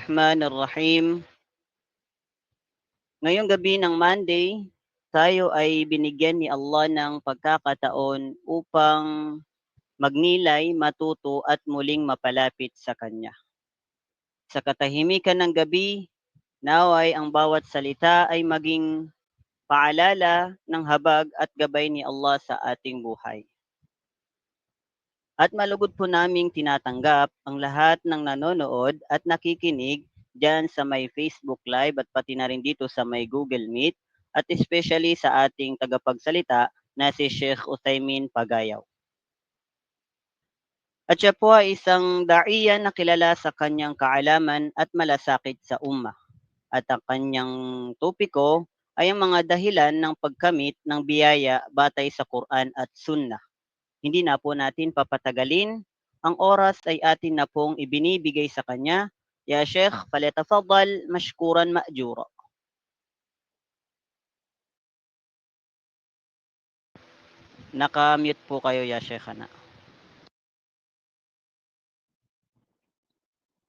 Bismillahirrahmanirrahim. Ngayong gabi ng Monday, tayo ay binigyan ni Allah ng pagkakataon upang magnilay, matuto at muling mapalapit sa Kanya. Sa katahimikan ng gabi, naway ang bawat salita ay maging paalala ng habag at gabay ni Allah sa ating buhay. At malugod po naming tinatanggap ang lahat ng nanonood at nakikinig dyan sa may Facebook Live at pati na rin dito sa may Google Meet at especially sa ating tagapagsalita na si Sheikh Uthaymin Pagayaw. At siya po ay isang daiya na kilala sa kanyang kaalaman at malasakit sa umma. At ang kanyang topiko ay ang mga dahilan ng pagkamit ng biyaya batay sa Quran at Sunnah. Hindi na po natin papatagalin. Ang oras ay atin na pong ibinibigay sa kanya. Ya Sheikh, falyatafaddal mashkuran ma'jura. Naka-mute po kayo, Ya Sheikh.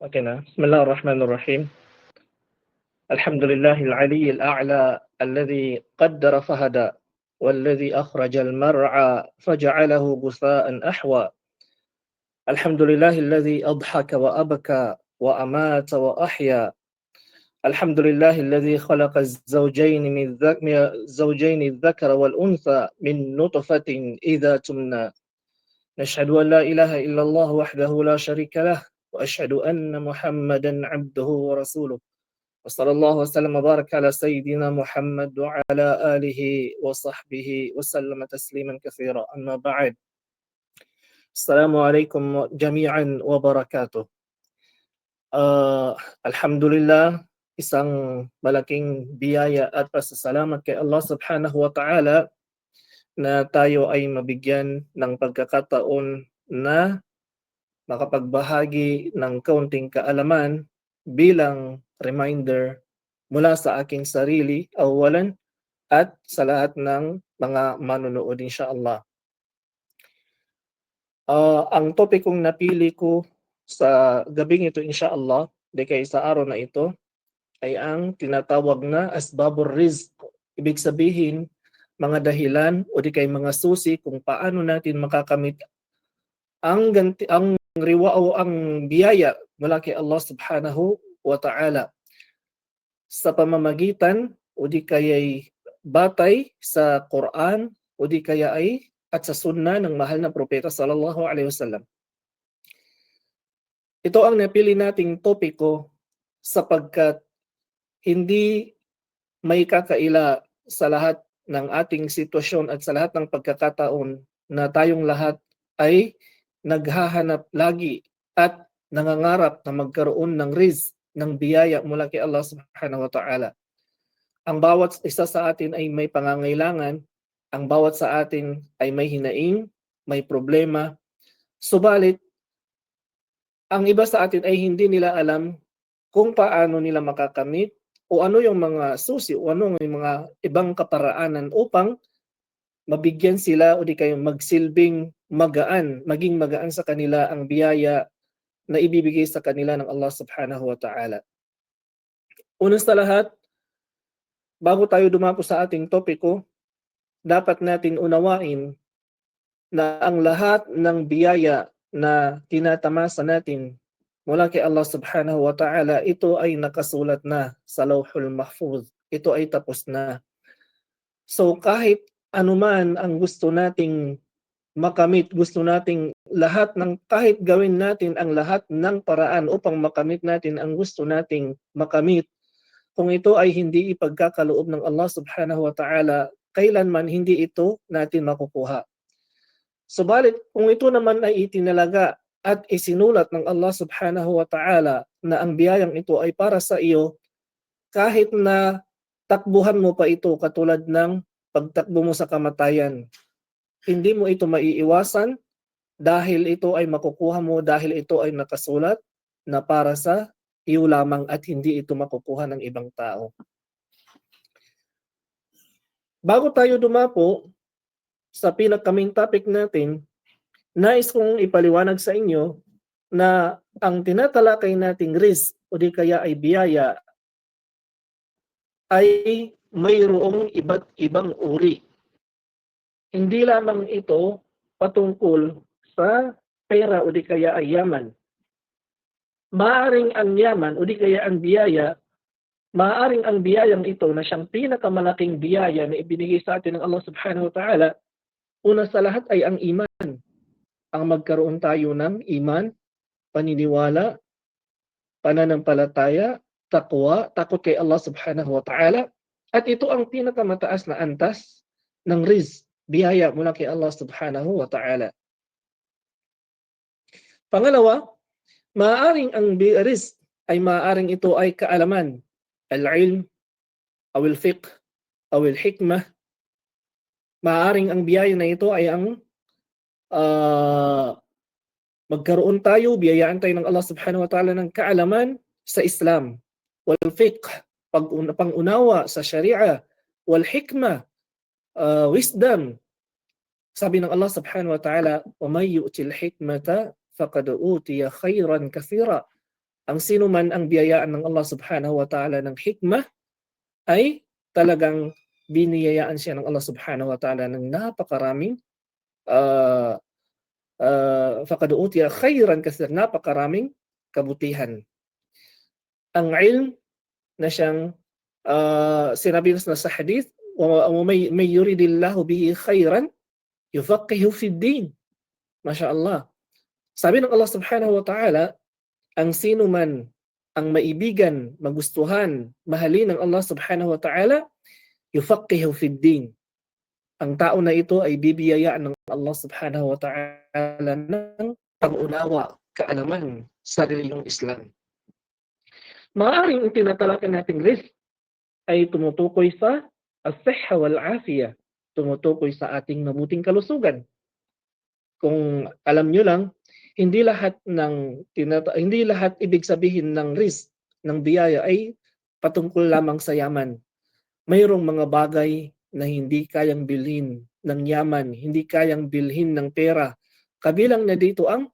Okay na. Bismillahirrahmanirrahim. Alhamdulillah al-ali al-a'la alladhi qaddara fahada والذي أخرج المرعى فجعله غثاء أحوى. الحمد لله الذي أضحك وأبكى وأمات وأحيا. الحمد لله الذي خلق الزوجين الذكر والأنثى من نطفة إذا تمنى. نشهد أن لا إله إلا الله وحده لا شريك له وأشهد أن محمدا عبده ورسوله وصلى الله وسلم وبارك على سيدنا محمد وعلى آله وصحبه وسلم تسليما كثيرا. أما بعد. السلام عليكم جميعا وبركاته. Alhamdulillah, isang malaking biyaya at pasasalamat kay Allah subhanahu wa ta'ala na tayo ay mabigyan ng pagkakataon na makapagbahagi ng kaunting kaalaman bilang reminder mula sa aking sarili, awalan, at sa lahat ng mga manonood insyaAllah. Ang topikong napili ko sa gabing ito insyaAllah, di kay sa araw na ito, ay ang tinatawag na asbabur rizq. Ibig sabihin, mga dahilan o di kay mga susi kung paano natin makakamit ang riwa o ang biyaya mula kay Allah subhanahu wa ta'ala sa pamamagitan o di kaya'y batay sa Quran o di kaya ay at sa sunna ng mahal na propeta sallallahu alaihi wasallam. Ito ang napili nating topiko sapagkat hindi may kakaila sa lahat ng ating sitwasyon at sa lahat ng pagkakataon na tayong lahat ay naghahanap lagi at nangangarap na magkaroon ng rizq, ng biyaya mula kay Allah subhanahu wa ta'ala. Ang bawat isa sa atin ay may pangangailangan, ang bawat sa atin ay may hinaing, may problema. Subalit, ang iba sa atin ay hindi nila alam kung paano nila makakamit o ano yung mga susi o ano yung mga ibang kaparaanan upang mabigyan sila o di kayo magsilbing magaan, maging magaan sa kanila ang biyaya na ibibigay sa kanila ng Allah subhanahu wa ta'ala. Una sa lahat, bago tayo dumako sa ating topiko, dapat natin unawain na ang lahat ng biyaya na tinatamasa natin mula kay Allah subhanahu wa ta'ala, ito ay nakasulat na sa Lawhul Mahfuz. Ito ay tapos na. So kahit anuman ang gusto nating makamit, gusto nating lahat ng kahit gawin natin ang lahat ng paraan upang makamit natin ang gusto nating makamit, kung ito ay hindi ipagkakaloob ng Allah subhanahu wa ta'ala, kailanman hindi ito natin makukuha. Subalit kung ito naman ay itinalaga at isinulat ng Allah subhanahu wa ta'ala na ang biyayang ito ay para sa iyo, kahit na takbuhan mo pa ito katulad ng pagtakbo mo sa kamatayan, hindi mo ito maiiwasan dahil ito ay makukuha mo, dahil ito ay nakasulat na para sa iyo lamang at hindi ito makukuha ng ibang tao. Bago tayo dumapo sa pinaka-main topic natin, nais kong ipaliwanag sa inyo na ang tinatalakay nating rizq o o di kaya ay biyaya ay mayroong iba't ibang uri. Hindi lamang ito patungkol sa pera o di kaya ay yaman. Maaring ang yaman o di kaya ang biyaya, maaring ang biyayang ito na siyang pinakamalaking biyaya na ibinigay sa atin ng Allah subhanahu wa ta'ala, una sa lahat ay ang iman. Ang magkaroon tayo ng iman, paniniwala, pananampalataya, takwa, takot kay Allah subhanahu wa ta'ala. At ito ang pinakamataas na antas ng rizq, biyaya mula kay Allah subhanahu wa ta'ala. Pangalawa, maaaring ang rizq ay maaaring ito ay kaalaman, al-ilm, o al-fiqh, o al-hikmah. Maaaring ang biyaya na ito ay ang magkaroon tayo, biyayaan tayo ng Allah subhanahu wa ta'ala ng kaalaman sa Islam, wal-fiqh, pangunawa sa Sharia, wal-hikmah, wisdom. Sabi ng Allah subhanahu wa ta'ala, وَمَنْ يُؤْتِ الْحِكْمَةَ فَقَدْ أُوتِيَ خَيْرًا كَثِيرًا. Ang sino man ang biyayaan ng Allah subhanahu wa ta'ala ng hikmah ay talagang biniyayaan siya ng Allah subhanahu wa ta'ala ng napakaraming فَقَدْ أُوتِيَ خَيْرًا كَثِيرًا, napakaraming kabutihan. Ang ilm na siyang sinabi na sa hadith, وَمَنْ يُرِدِ اللَّهُ بِهِ خَيْرًا يُفَقِّهُ فِي الدِّينِ. Masya Allah. Sabi ng Allah subhanahu wa ta'ala, ang sino man ang maibigan, magustuhan, mahalin ng Allah subhanahu wa ta'ala, yufaqihu fid din. Ang tao na ito ay bibiyayaan ng Allah subhanahu wa ta'ala ng pag-unawa, kaalaman sa reliyong Islam. Maaaring tinatalakan nating rizq ay tumutukoy sa as-sihha wal-afiyah, tumutukoy sa ating mabuting kalusugan. Kung alam nyo lang, hindi lahat ibig sabihin ng rizq, ng biyaya ay patungkol lamang sa yaman. Mayroong mga bagay na hindi kayang bilhin ng yaman, hindi kayang bilhin ng pera. Kabilang na dito ang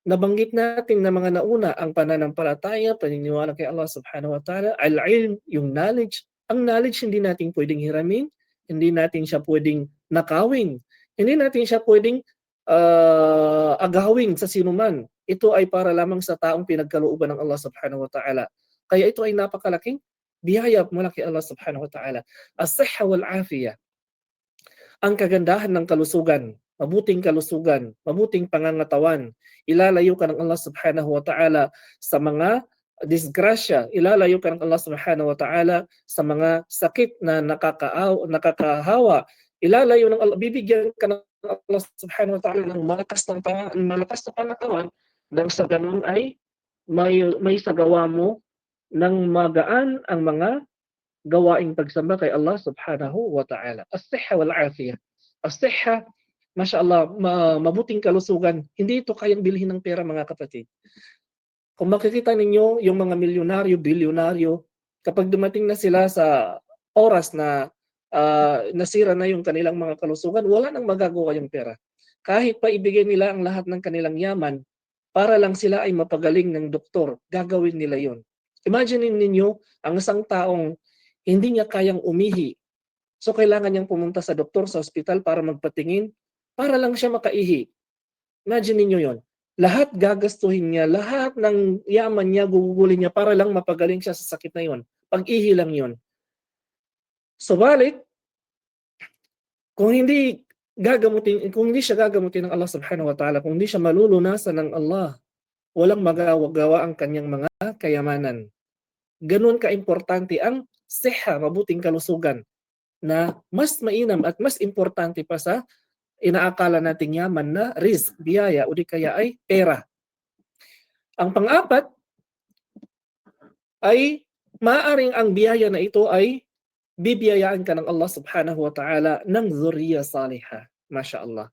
nabanggit natin na mga nauna, ang pananampalataya, paniniwala kay Allah subhanahu wa ta'ala, al-ilm, yung knowledge. Ang knowledge hindi natin pwedeng hiramin, hindi natin siya pwedeng nakawin, hindi natin siya pwedeng agawin sa sinuman. Ito ay para lamang sa taong pinagkalooban ng Allah subhanahu wa ta'ala. Kaya ito ay napakalaking biyaya mula kay Allah subhanahu wa ta'ala. As-sihha wal-afiyah. Ang kagandahan ng kalusugan, mabuting kalusugan, mabuting pangangatawan, ilalayo ka ng Allah subhanahu wa ta'ala sa mga disgrasya, ilalayo ka ng Allah subhanahu wa ta'ala sa mga sakit na nakakahawa, ilalayo ng Allah, bibigyan ka ng Allah subhanahu wa ta'ala ng malakas na pangatawan, nang sa ganun ay may sagawa mo ng magaan ang mga gawaing pagsamba kay Allah subhanahu wa ta'ala. As-sihha wal-afiyah. As-sihha, mashallah, mabuting kalusugan. Hindi ito kayang bilhin ng pera, mga kapatid. Kung makikita ninyo yung mga milyonaryo, bilyonaryo, kapag dumating na sila sa oras na nasira na yung kanilang mga kalusugan, wala nang magagawa yung pera. Kahit pa ibigay nila ang lahat ng kanilang yaman, para lang sila ay mapagaling ng doktor, gagawin nila yon. Imagine ninyo, ang isang taong hindi niya kayang umihi, so kailangan niyang pumunta sa doktor, sa ospital para magpatingin, para lang siya makaihi. Imagine ninyo yon. Lahat gagastuhin niya, lahat ng yaman niya, gugugulin niya para lang mapagaling siya sa sakit na yon. Pag-ihi lang yon. Subalit, kung hindi siya gagamutin ng Allah subhanahu wa ta'ala, kung hindi siya malulunasan ng Allah, walang magagawa ang kanyang mga kayamanan. Ganun ka-importante ang sihha, mabuting kalusugan, na mas mainam at mas importante pa sa inaakala nating yaman na rizq, biyaya, o di kaya ay pera. Ang pang-apat ay maaaring ang biyaya na ito ay bibiyayaan ka ng Allah subhanahu wa ta'ala ng zuriya salihah. Masya Allah.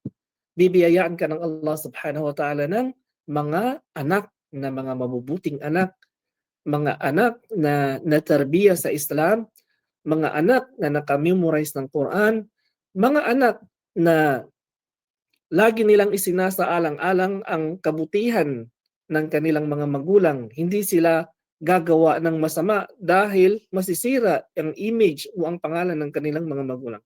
Bibiyayaan ka ng Allah subhanahu wa ta'ala ng mga anak na mga mabubuting anak, mga anak na natarbiya sa Islam, mga anak na nakamemorize ng Quran, mga anak na lagi nilang isinasaalang-alang ang kabutihan ng kanilang mga magulang. Hindi sila gagawa ng masama dahil masisira ang image o ang pangalan ng kanilang mga magulang.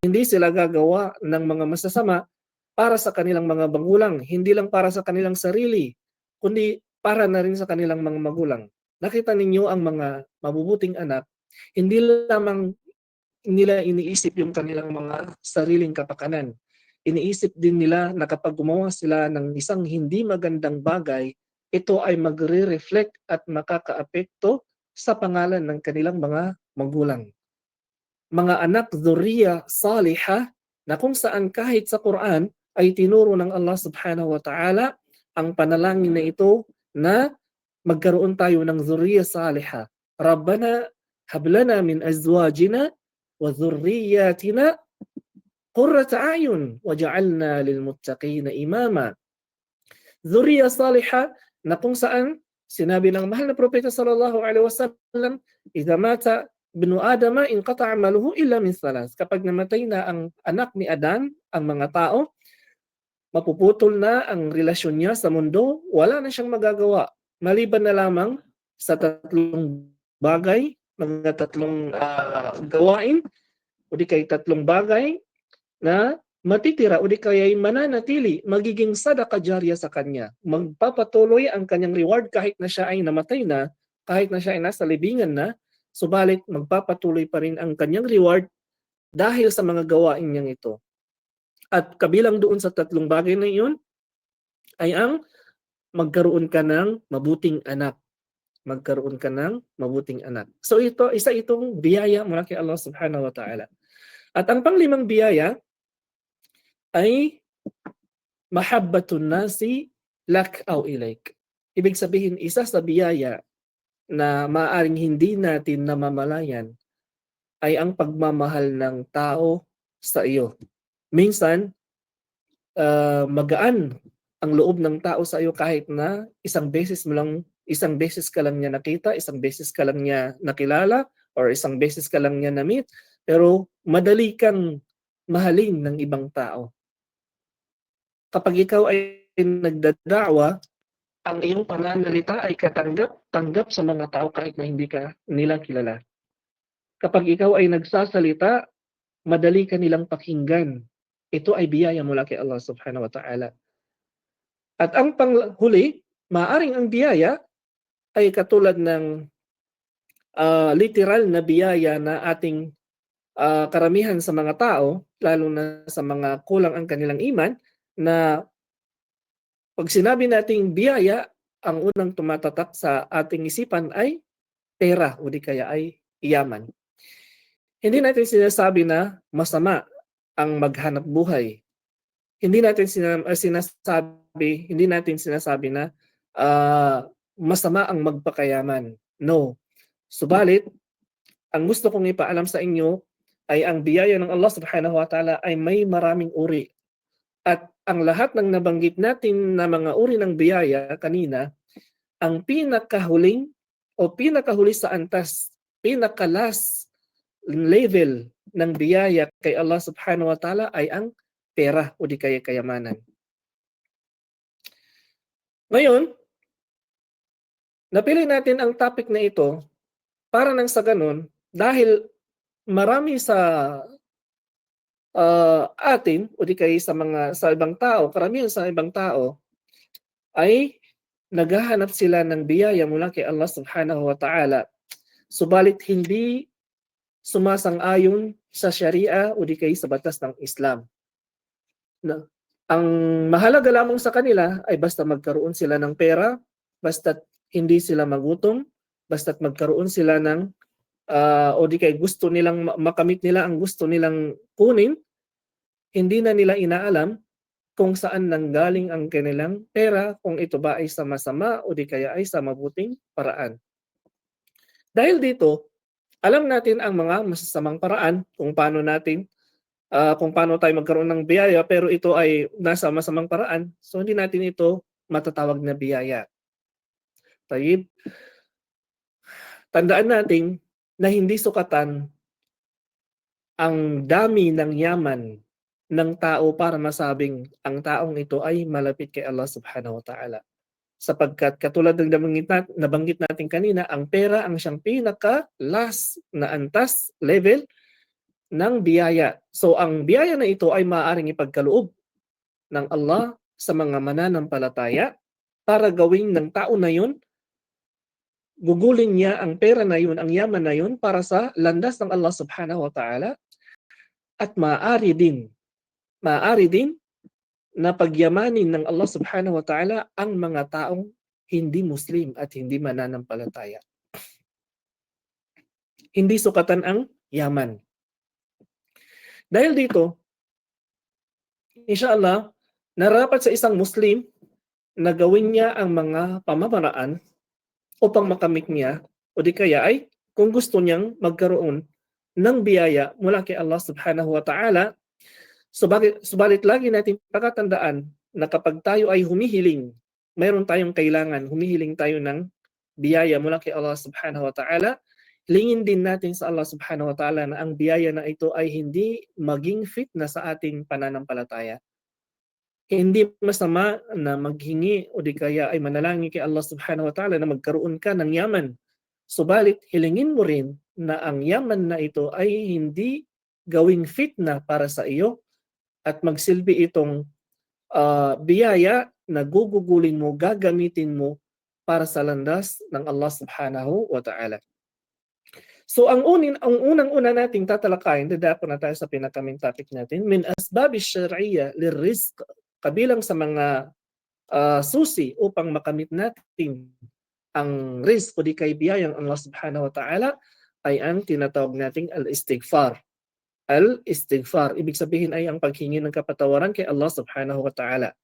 Hindi sila gagawa ng mga masasama para sa kanilang mga magulang, hindi lang para sa kanilang sarili, kundi para na rin sa kanilang mga magulang. Nakita ninyo ang mga mabubuting anak, hindi lamang nila iniisip yung kanilang mga sariling kapakanan. Iniisip din nila na kapag gumawa sila ng isang hindi magandang bagay, ito ay magre-reflect at makakaapekto sa pangalan ng kanilang mga magulang. Mga anak dhurriya salihah na kung saan kahit sa Quran ay tinuro ng Allah subhanahu wa ta'ala ang panalangin na ito na magkaroon tayo ng dhurriya salihah. Rabbana hablana min azwajina wa dhurriyyatina qurrata a'yun waj'alna lilmuttaqina imama. Dhurriya salihah na kung saan sinabi ng mahal na propeta sallallahu alaihi wasallam, idza mata ibnu Adama inqata'a amaluhu illa min thalas. Kapag namatay na ang anak ni Adan, ang mga tao, mapuputol na ang relasyon niya sa mundo, wala na siyang magagawa maliban na lamang sa tatlong bagay, mga tatlong gawain o di kay tatlong bagay na matitira o di kaya'y mananatili, magiging sadaka jarya sa kanya. Magpapatuloy ang kanyang reward kahit na siya ay namatay na, kahit na siya ay nasa libingan na, subalit magpapatuloy pa rin ang kanyang reward dahil sa mga gawain niyang ito. At kabilang doon sa tatlong bagay na iyon ay ang magkaroon ka ng mabuting anak. Magkaroon ka ng mabuting anak. So ito, isa itong biyaya mula kay Allah subhanahu wa ta'ala. At ang panglimang biyaya ay mahabbatun nasi lak aw ilaik. Ibig sabihin, isa sa biyaya na maaaring hindi natin namamalayan ay ang pagmamahal ng tao sa iyo. Minsan, magaan ang loob ng tao sa iyo kahit na isang beses ka lang niya nakita, isang beses ka lang niya nakilala, or isang beses ka lang niya na-meet, pero madali kang mahalin ng ibang tao. Kapag ikaw ay nagdada'wa, ang iyong pananalita ay katanggap sa mga tao kahit na hindi ka nila kilala. Kapag ikaw ay nagsasalita, madali ka nilang pakinggan. Ito ay biyaya mula kay Allah subhanahu wa ta'ala. At ang panghuli, maaring ang biyaya ay katulad ng literal na biyaya na ating karamihan sa mga tao, lalo na sa mga kulang ang kanilang iman, na pag sinabi nating biyaya, ang unang tumatatak sa ating isipan ay pera o di kaya ay yaman. Hindi natin sinasabi na masama ang maghanap buhay. Hindi natin sinasabi na masama ang magpakayaman. No. Subalit, ang gusto kong ipaalam sa inyo ay ang biyaya ng Allah subhanahu wa ta'ala ay may maraming uri. At ang lahat ng nabanggit natin na mga uri ng biyaya kanina, ang pinakahuli sa antas, pinakalas level ng biyaya kay Allah subhanahu wa ta'ala ay ang pera o di kaya kayamanan. Ngayon, napili natin ang topic na ito para nang sa ganun, dahil marami sa atin o di kaya sa ibang tao, karamihan sa ibang tao ay naghahanap sila ng biyaya mula kay Allah subhanahu wa ta'ala. Subalit hindi sumasang-ayon sa Sharia o di kaya sa batas ng Islam. Ang mahalaga lamang sa kanila ay basta magkaroon sila ng pera, basta't hindi sila magutom, basta't magkaroon sila ng o di kaya gusto nilang makamit nila ang gusto nilang kunin, hindi na nila inaalam kung saan nanggaling ang kanilang pera, kung ito ba ay sa masama o di kaya ay sa mabuting paraan. Dahil dito, alam natin ang mga masasamang paraan kung paano tayo magkaroon ng biyaya, pero ito ay nasa masamang paraan, so hindi natin ito matatawag na biyaya. Tayyib, tandaan natin na hindi sukatan ang dami ng yaman ng tao para masabing ang taong ito ay malapit kay Allah subhanahu wa ta'ala. Sapagkat katulad ng nabanggit natin kanina, ang pera ang siyang pinaka-last na antas level ng biyaya. So ang biyaya na ito ay maaaring ipagkaloob ng Allah sa mga mananampalataya para gawing ng tao na yun, gugulin niya ang pera na yun, ang yaman na yun para sa landas ng Allah subhanahu wa ta'ala, at maaari din na pagyamanin ng Allah subhanahu wa ta'ala ang mga taong hindi Muslim at hindi mananampalataya. Hindi sukatan ang yaman. Dahil dito, inshallah, narapat sa isang Muslim na gawin niya ang mga pamamaraan upang makamit niya, o di kaya ay kung gusto niyang magkaroon ng biyaya mula kay Allah subhanahu wa ta'ala. Subalit lagi natin pagkatandaan na kapag tayo ay humihiling, mayroon tayong kailangan, humihiling tayo ng biyaya mula kay Allah subhanahu wa ta'ala, hilingin din natin sa Allah subhanahu wa ta'ala na ang biyaya na ito ay hindi maging fitna sa ating pananampalataya. Hindi masama na maghingi o di kaya ay manalangin kay Allah subhanahu wa ta'ala na magkaroon ka ng yaman. Subalit, hilingin mo rin na ang yaman na ito ay hindi gawing fitna para sa iyo at magsilbi itong biyaya na gugugulin mo, gagamitin mo para sa landas ng Allah subhanahu wa ta'ala. So ang unang-una nating tatalakayin, dadapo na tayo sa pinaka-main topic natin, min asbabi syar'iyya lirrizq, kabilang sa mga susi upang makamit natin ang rizq o di kay biyayang Allah subhanahu wa ta'ala ay ang tinatawag nating al-istighfar. Al-istighfar, ibig sabihin ay ang paghingi ng kapatawaran kay Allah subhanahu wa ta'ala.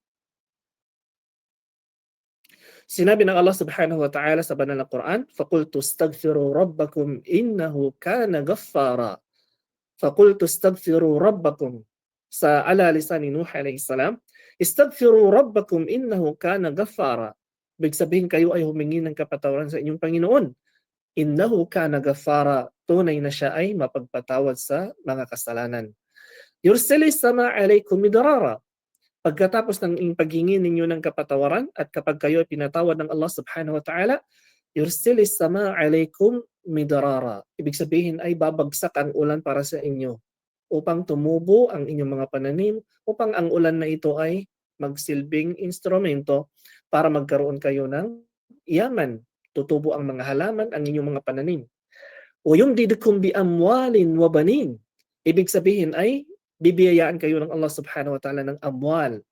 Sinabi ng Allah subhanahu wa ta'ala sa banal na Quran, فَقُلْتُ اسْتَغْفِرُوا رَبَّكُمْ إِنَّهُ كَانَ غَفَّارًا. فَقُلْتُ اسْتَغْفِرُوا رَبَّكُمْ sa ala lisan ni Nuh alayhi salam, istaghfiru rabbakum innahu kana ghaffara. Ibig sabihin kayo ay humingi ng kapatawaran sa inyong Panginoon. Innahu kana ghaffara, tunay na siya ay mapagpatawad sa mga kasalanan. Yursilis sama alaykum midrara. Pagkatapos ng paghingi ninyo ng kapatawaran at kapag kayo ay pinatawad ng Allah subhanahu wa ta'ala, yursilis sama alaykum midrara. Ibig sabihin ay babagsak ang ulan para sa inyo upang tumubo ang inyong mga pananim, upang ang ulan na ito ay magsilbing instrumento para magkaroon kayo ng yaman. Tutubo ang mga halaman, ang inyong mga pananim. O yung didikum bi amwalin wa banin. Ibig sabihin ay bibiyayaan kayo ng Allah subhanahu wa ta'ala ng amwal,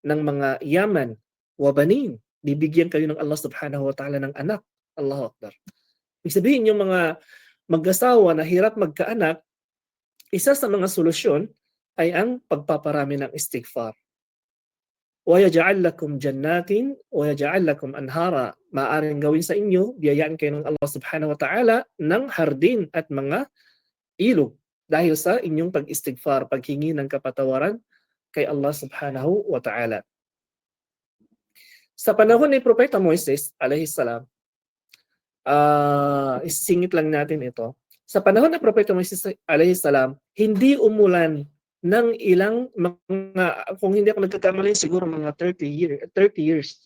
ng mga yaman, wa banin. Bibigyan kayo ng Allah subhanahu wa ta'ala ng anak. Allahu Akbar. Ibig sabihin yung mga mag-asawa na hirap magkaanak, isa sa mga solusyon ay ang pagpaparami ng istighfar. وَيَجْعَلْ لَكُمْ جَنَّاتٍ وَيَجْعَلْ لَكُمْ أَنْهَارًا. Maaaring gawin sa inyo, biyayaan kayo ng Allah subhanahu wa ta'ala ng hardin at mga ilog dahil sa inyong pag-istighfar, paghingi ng kapatawaran kay Allah subhanahu wa ta'ala. Sa panahon ni Propeta Moises alayhi salam, isingit lang natin ito. Sa panahon ng Propeta Moises alayhi salam, hindi umulan ng ilang mga, kung hindi ako nagkakamali, siguro mga 30 years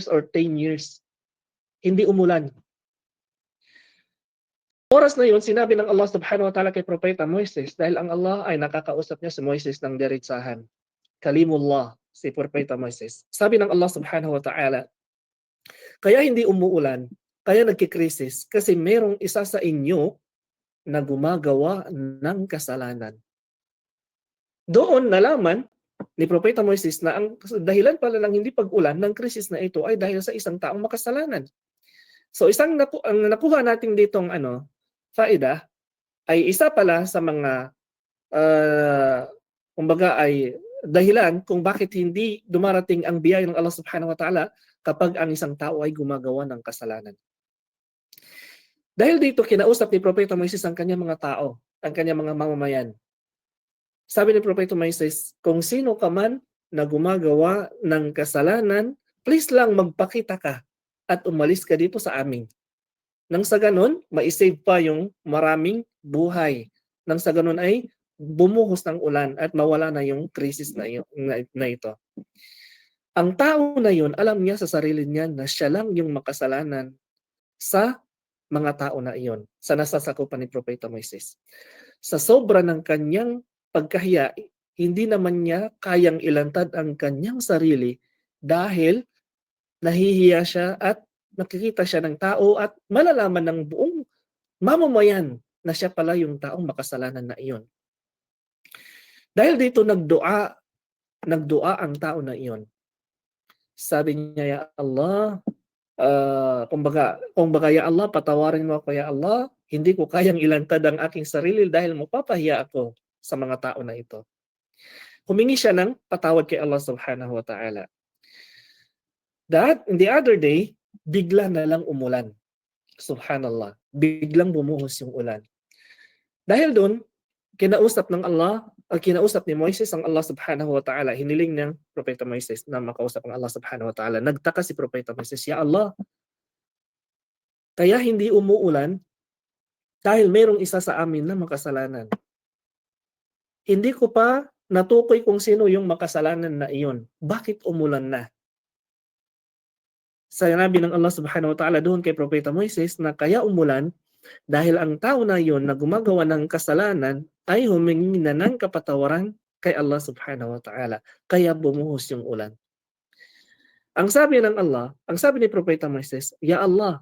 or 10 years. Hindi umulan. Oras na yun, sinabi ng Allah subhanahu wa ta'ala kay Propeta Moises, dahil ang Allah ay nakakausap niya si Moises ng diretsahan. Kalimullah, si Propeta Moises. Sabi ng Allah subhanahu wa ta'ala, kaya hindi umuulan, kaya nagkikrisis, kasi merong isa sa inyo na gumagawa ng kasalanan. Doon nalaman ni Propeta Moises na ang dahilan pala ng hindi pag-ulan ng krisis na ito ay dahil sa isang taong makasalanan. So ang nakuha natin ditong faida ay isa pala sa mga kumbaga ay dahilan kung bakit hindi dumarating ang biyaya ng Allah subhanahu wa ta'ala kapag ang isang tao ay gumagawa ng kasalanan. Dahil dito kinausap ni Propeta Moises ang kanyang mga tao, ang kanyang mga mamamayan. Sabi ni Propeta Moises, kung sino ka man na gumagawa ng kasalanan, please lang magpakita ka at umalis ka dito sa amin. Nang sa ganun, maisave pa yung maraming buhay. Nang sa ganun ay bumuhos ng ulan at mawala na yung krisis na ito. Ang tao na yun, alam niya sa sarili niya na siya lang yung makasalanan sa mga tao na iyon, sa nasasakupan ni Propeta Moises. Sa sobra ng kanyang pagkahiya, hindi naman niya kayang ilantad ang kanyang sarili dahil nahihiya siya at nakikita siya ng tao at malalaman ng buong mamamayan na siya pala yung taong makasalanan na iyon. Dahil dito nagdua ang tao na iyon. Sabi niya, Ya Allah, kumbaga, Ya Allah, patawarin mo ako, Ya Allah, hindi ko kayang ilantad ang aking sarili dahil mapapahiya ako sa mga tao na ito. Humingi siya ng patawad kay Allah subhanahu wa ta'ala. The other day, bigla na lang umulan. Subhanallah. Biglang bumuhos yung ulan. Dahil doon, kinausap ni Moises ang Allah subhanahu wa ta'ala. Hiniling ng Propeta Moises na makausap ang Allah subhanahu wa ta'ala. Nagtaka si Propeta Moises, Ya Allah, kaya hindi umuulan dahil mayroong isa sa amin na makasalanan. Hindi ko pa natukoy kung sino yung makasalanan na iyon. Bakit umulan na? Sinabi ng Allah subhanahu wa ta'ala doon kay Propeta Moises na kaya umulan dahil ang tao na iyon na gumagawa ng kasalanan ay humingi na ng kapatawaran kay Allah subhanahu wa ta'ala. Kaya bumuhos yung ulan. Ang sabi ni Propeta Moises, Ya Allah,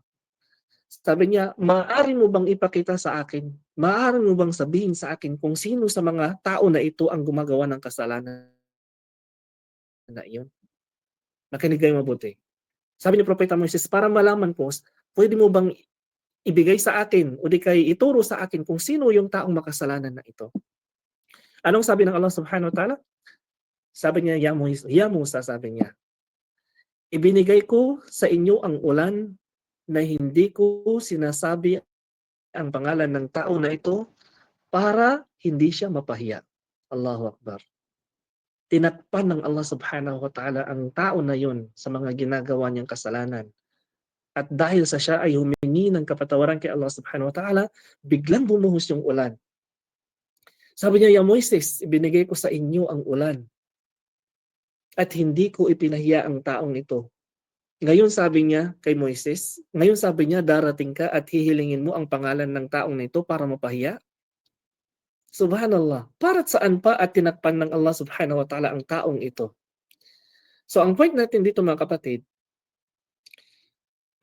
sabi niya, maaari mo bang ipakita sa akin? Maaari mo bang sabihin sa akin kung sino sa mga tao na ito ang gumagawa ng kasalanan na iyon? Nakinig kayo mabuti. Sabi ni Propeta Moises, para malaman ko, pwede mo bang ibigay sa akin o di kay ituro sa akin kung sino yung taong makasalanan na ito? Anong sabi ng Allah subhanahu wa ta'ala? Sabi niya, Ya Musa, sabi niya, ibinigay ko sa inyo ang ulan na hindi ko sinasabi ang pangalan ng tao na ito para hindi siya mapahiya. Allahu Akbar. Tinakpan ng Allah subhanahu wa ta'ala ang tao na yun sa mga ginagawa niyang kasalanan. At dahil sa siya ay humingi ng kapatawaran kay Allah subhanahu wa ta'ala, biglang bumuhos yung ulan. Sabi niya, Ya Moises, ibinigay ko sa inyo ang ulan at hindi ko ipinahiya ang taong ito. Ngayon sabi niya kay Moises, darating ka at hihilingin mo ang pangalan ng taong nito para mapahiya? Subhanallah. Para saan pa at tinakpan ng Allah subhanahu wa ta'ala ang taong ito? So ang point natin dito mga kapatid,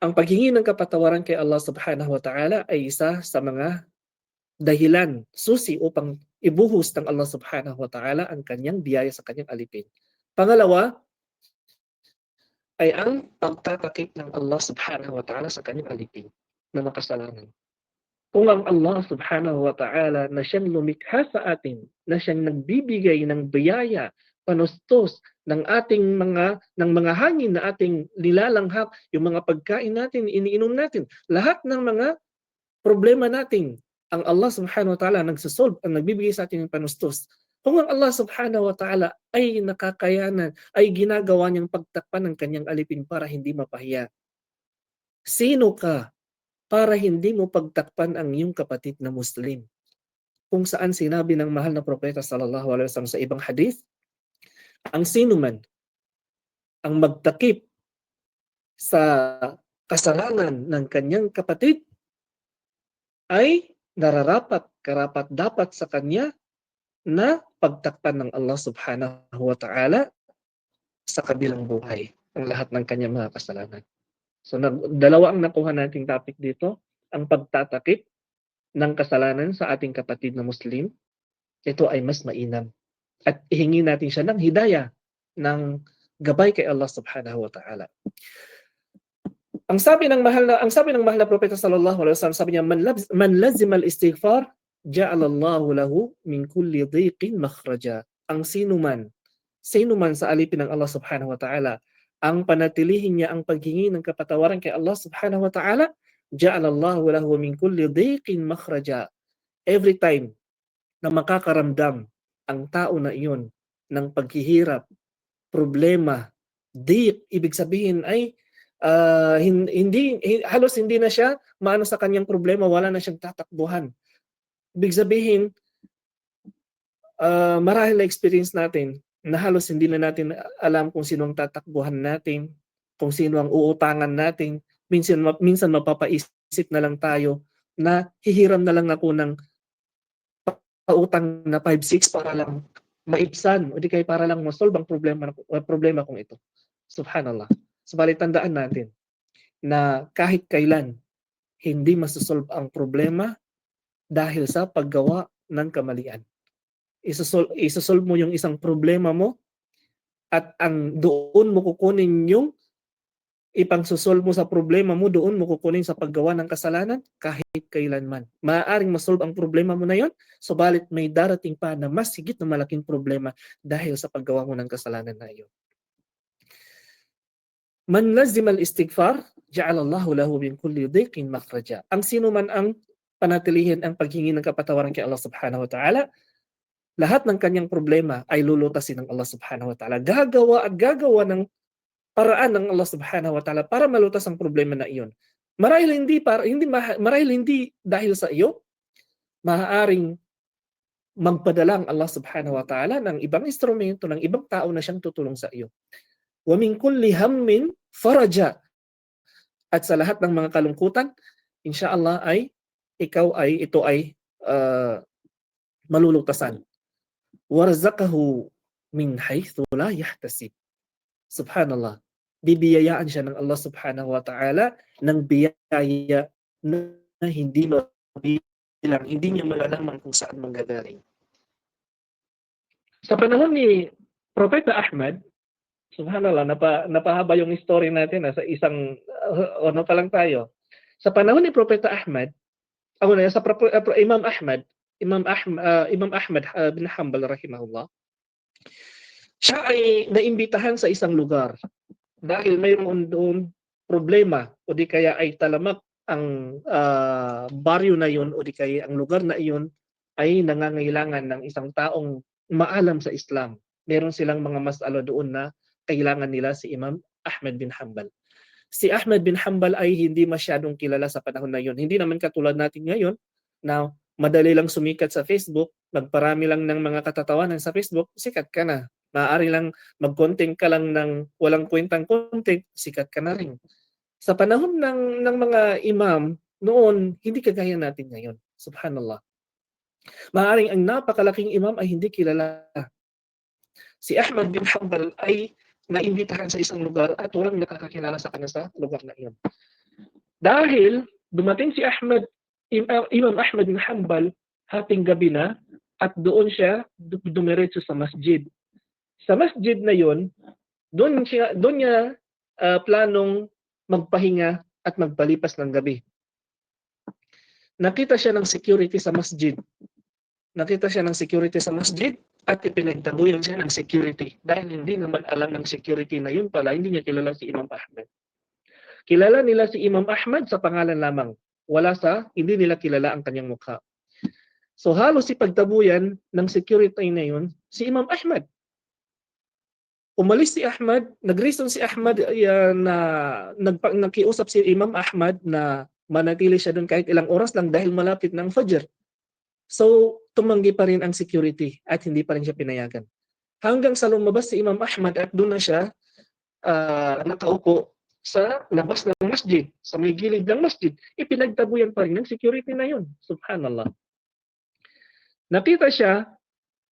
ang paghingi ng kapatawaran kay Allah subhanahu wa ta'ala ay isa sa mga dahilan, susi upang ibuhos ng Allah subhanahu wa ta'ala ang kanyang biyaya sa kanyang alipin. Pangalawa, ay ang pagtatakip ng Allah subhanahu wa ta'ala sa kanyang alipin na makasalanan. Kung ang Allah subhanahu wa ta'ala na siyang lumikha sa atin, na siyang nagbibigay ng biyaya, panustos ng mga hangin na ating nilalanghap, yung mga pagkain natin, iniinom natin, lahat ng mga problema natin, ang Allah subhanahu wa ta'ala nagsosolve, ang nagbibigay sa atin ng panustos. Kung ang Allah subhanahu wa ta'ala ay nakakayanan, ay ginagawa niyang pagtakpan ng kanyang alipin para hindi mapahiya, sino ka para hindi mo pagtakpan ang iyong kapatid na Muslim? Kung saan sinabi ng mahal na propeta sallallahu alaihi wasallam sa ibang hadith, ang sino man ang magtakip sa kasalanan ng kanyang kapatid ay karapat dapat sa kanya na pagtakpan ng Allah subhanahu wa ta'ala sa kabilang buhay ang lahat ng kanyang mga kasalanan. So dalawa ang nakuha nating topic dito, ang pagtatakip ng kasalanan sa ating kapatid na Muslim. Ito ay mas mainam. At ihingi natin siya ng hidayah, ng gabay kay Allah subhanahu wa ta'ala. Ang sabi ng mahal na propeta sallallahu alaihi wasallam, sabi niya, man lazima al-istighfar, ja'ala Allahu lahu min kulli dhiqin makhraja. Ang sino man sa alipin ng Allah subhanahu wa ta'ala, ang panatilihin niya ang paghingi ng kapatawaran kay Allah subhanahu wa ta'ala, ja'ala Allahu lahu min kulli dhiqin makhraja. Every time na makakaramdam ang tao na iyon ng paghihirap, problema, ibig sabihin ay halos hindi na siya maano sa kanyang problema, wala na siyang tatakbuhan. Ibig sabihin, marahil na experience natin na halos hindi na natin alam kung sino ang tatakbuhan natin, kung sino ang uutangan natin. Minsan mapapaisip na lang tayo na hihiram na lang ako ng pautang na 5-6 para lang maibsan o di kaya para lang ma-solve ang problema kong ito. Subhanallah. Subalit tandaan natin na kahit kailan hindi masosolve ang problema dahil sa paggawa ng kamalian. Isosolve mo yung isang problema mo at ang doon mo kukunin yung ipang-solve mo sa problema mo, doon mo kukunin sa paggawa ng kasalanan kahit kailanman. Maaaring masolve ang problema mo na yon, subalit may darating pa na mas higit na malaking problema dahil sa paggawa mo ng kasalanan na iyon. Man lazima al-istighfar, ja'ala Allahu lahu min kulli dhiqin makhraja. Ang sino man ang panatilihin ang paghingi ng kapatawaran kay Allah Subhanahu wa Ta'ala, lahat ng kanyang problema ay lulutasin ng Allah Subhanahu wa Ta'ala. Gagawa ng paraan ng Allah Subhanahu wa Ta'ala para malutas ang problema na iyon. Marahil hindi dahil sa iyo, maaaring magpadala ang Allah Subhanahu wa Ta'ala ng ibang instrumento, ng ibang tao na siyang tutulong sa iyo. Wa min kulli hammin faraja. At sa lahat ng mga kalungkutan, inshallah ito ay malulutasan. Warzaqahu min haythu la yahtasib. Subhanallah. Bibiyayaan siya ng Allah Subhanahu wa Ta'ala ng biyaya na hindi mabilang, hindi niya malalaman kung saan manggagaling. Sa panahon ni Propeta Ahmad, subhanallah, napahaba yung story natin sa isang ano pa lang tayo. Sa panahon ni Propeta Ahmad, Imam Ahmad bin Hanbal rahimahullah, siya ay naimbitahan sa isang lugar dahil mayroon doon problema o di kaya ay talamak ang baryo na yun o di kaya ang lugar na iyon ay nangangailangan ng isang taong maalam sa Islam. Meron silang mga mas'ala doon na kailangan nila si Imam Ahmad bin Hanbal. Si Ahmad bin Hanbal ay hindi masyadong kilala sa panahon na yun. Hindi naman katulad natin ngayon na madali lang sumikat sa Facebook, magparami lang ng mga katatawanan sa Facebook, sikat ka na. Maaari lang mag-content ka lang ng walang kwentang content, sikat ka na rin. Sa panahon ng mga imam, noon, hindi kagaya natin ngayon. Subhanallah. Maaaring ang napakalaking imam ay hindi kilala. Si Ahmad bin Hanbal ay naimbitahan sa isang lugar at walang nakakakilala sa kanya sa lugar na iyon. Dahil dumating si Imam Ahmad bin Hanbal hating gabi na at doon siya dumiretso sa masjid. Sa masjid na yon, doon niya planong magpahinga at magpalipas ng gabi. Nakita siya ng security sa masjid. At ipinagtabuyan siya ng security dahil hindi naman alam ng security na yun pala, hindi niya kilala si Imam Ahmad. Kilala nila si Imam Ahmad sa pangalan lamang. Hindi nila kilala ang kanyang mukha. So halos ipagtabuyan ng security na yun si Imam Ahmad. Umalis si Ahmad, nag-reason si Ahmad na nakiusap si Imam Ahmad na manatili siya doon kahit ilang oras lang dahil malapit ng Fajr. So tumanggi pa rin ang security at hindi pa rin siya pinayagan. Hanggang sa lumabas si Imam Ahmad at doon na siya nakaupo sa labas ng masjid, sa may gilid ng masjid, ipinagtabuyan pa rin ng security na yun. Subhanallah. Nakita siya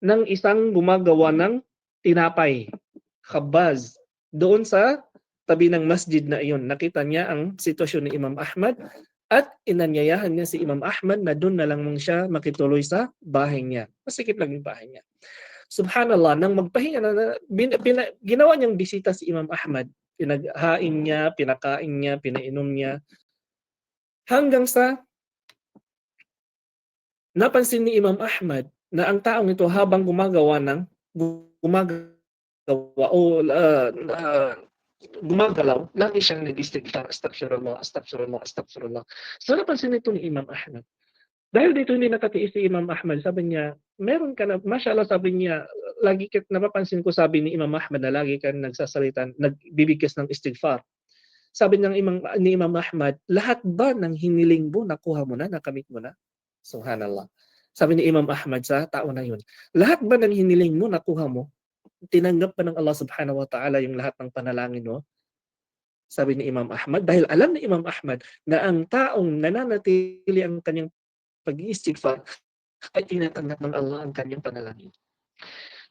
ng isang gumagawa ng tinapay, khabaz, doon sa tabi ng masjid na iyon. Nakita niya ang sitwasyon ni Imam Ahmad at inanyayahan niya si Imam Ahmad na doon na lang siya makituloy sa bahay niya. Masikip lang yung bahay niya. Subhanallah, nang magpahinga ginawa niyang bisita si Imam Ahmad. Pinaghain niya, pinakain niya, pinainom niya. Hanggang sa napansin ni Imam Ahmad na ang taong ito habang gumagawa gumagalaw, lagi siyang nag-istighfar, astaghfirullah. So napansin nito ni Imam Ahmad. Dahil dito hindi nakatiis si Imam Ahmad, sabi niya, meron ka na, mashallah, sabi niya, lagi napapansin ko, sabi ni Imam Ahmad, na lagi ka nagsasalita, nagbibigkas ng istighfar. Sabi ni Imam Ahmad, lahat ba ng hiniling mo, nakuha mo na, nakamit mo na? Subhanallah. Sabi ni Imam Ahmad sa tao na yun, lahat ba ng hiniling mo, nakuha mo? tinanggap pa ng Allah subhanahu wa ta'ala yung lahat ng panalangin mo? Sabi ni Imam Ahmad, dahil alam ni Imam Ahmad na ang taong nananatili ang kanyang pag-iistighfar ay tinatanggap ng Allah ang kanyang panalangin.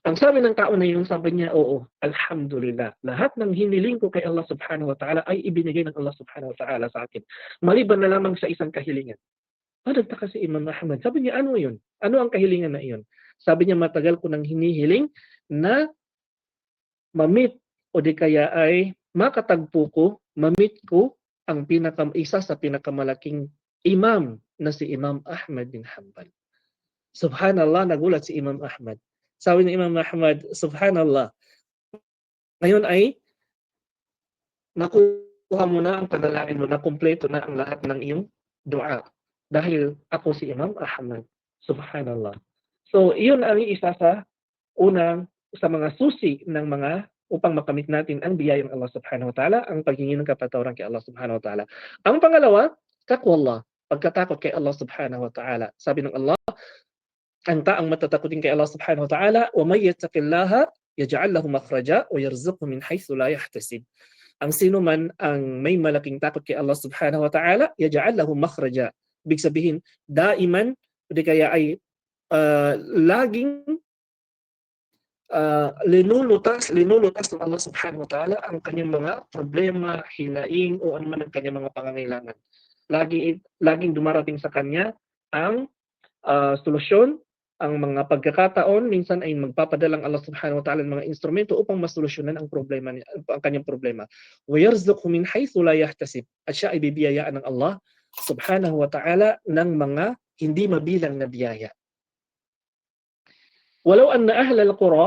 Ang sabi ng tao na yun, sabi niya, oo, alhamdulillah. Lahat ng hiniling ko kay Allah subhanahu wa ta'ala ay ibinigay ng Allah subhanahu wa ta'ala sa akin. Maliban na lamang sa isang kahilingan. Nagtaka si Imam Ahmad. Sabi niya, ano yun? Ano ang kahilingan na iyon? Sabi niya, matagal ko nang hinihiling na ma-meet o di kaya ay makatagpo ko, ma-meet ko ang isa sa pinakamalaking imam na si Imam Ahmad bin Hanbal. Subhanallah, nagulat si Imam Ahmad. Sabi ni Imam Ahmad, subhanallah, ngayon ay nakuha mo na ang panalangin mo, na kumpleto na ang lahat ng iyong dua. Dahil ako si Imam Ahmad. Subhanallah. So, iyon ang isa sa sa mga susi ng mga upang makamit natin ang biyayang Allah subhanahu wa ta'ala, ang paghingi ng kapatawaran kay Allah subhanahu wa ta'ala. Ang pangalawa, taqwallah, pagkatakot kay Allah subhanahu wa ta'ala. Sabi ng Allah, ang taang matatakutin kay Allah subhanahu wa ta'ala, wa may yattaqillaha yaj'al lahu makhraja wa yarzuqhu min haythu la yahtasib. Ang sino man ang may malaking takot kay Allah subhanahu wa ta'ala, yaj'al lahu makhraja. Ibig sabihin, daiman, o di kaya ay laging linulutas ng Allah subhanahu wa ta'ala ang kanyang mga problema, hinaing, o ano man ang kanyang mga pangangailangan. Laging dumarating sa kanya ang solusyon, ang mga pagkakataon, minsan ay magpapadalang Allah subhanahu wa ta'ala ng mga instrumento upang masolusyonan ang kanyang problema. وَيَرْزُقْهُ مِنْ حَيْثُ لَا يَحْتَسِبْ. At siya ay bibiyayaan ng Allah subhanahu wa ta'ala ng mga hindi mabilang na biyaya. وَلَوْ أَنَّ أَهْلَ الْقُرَى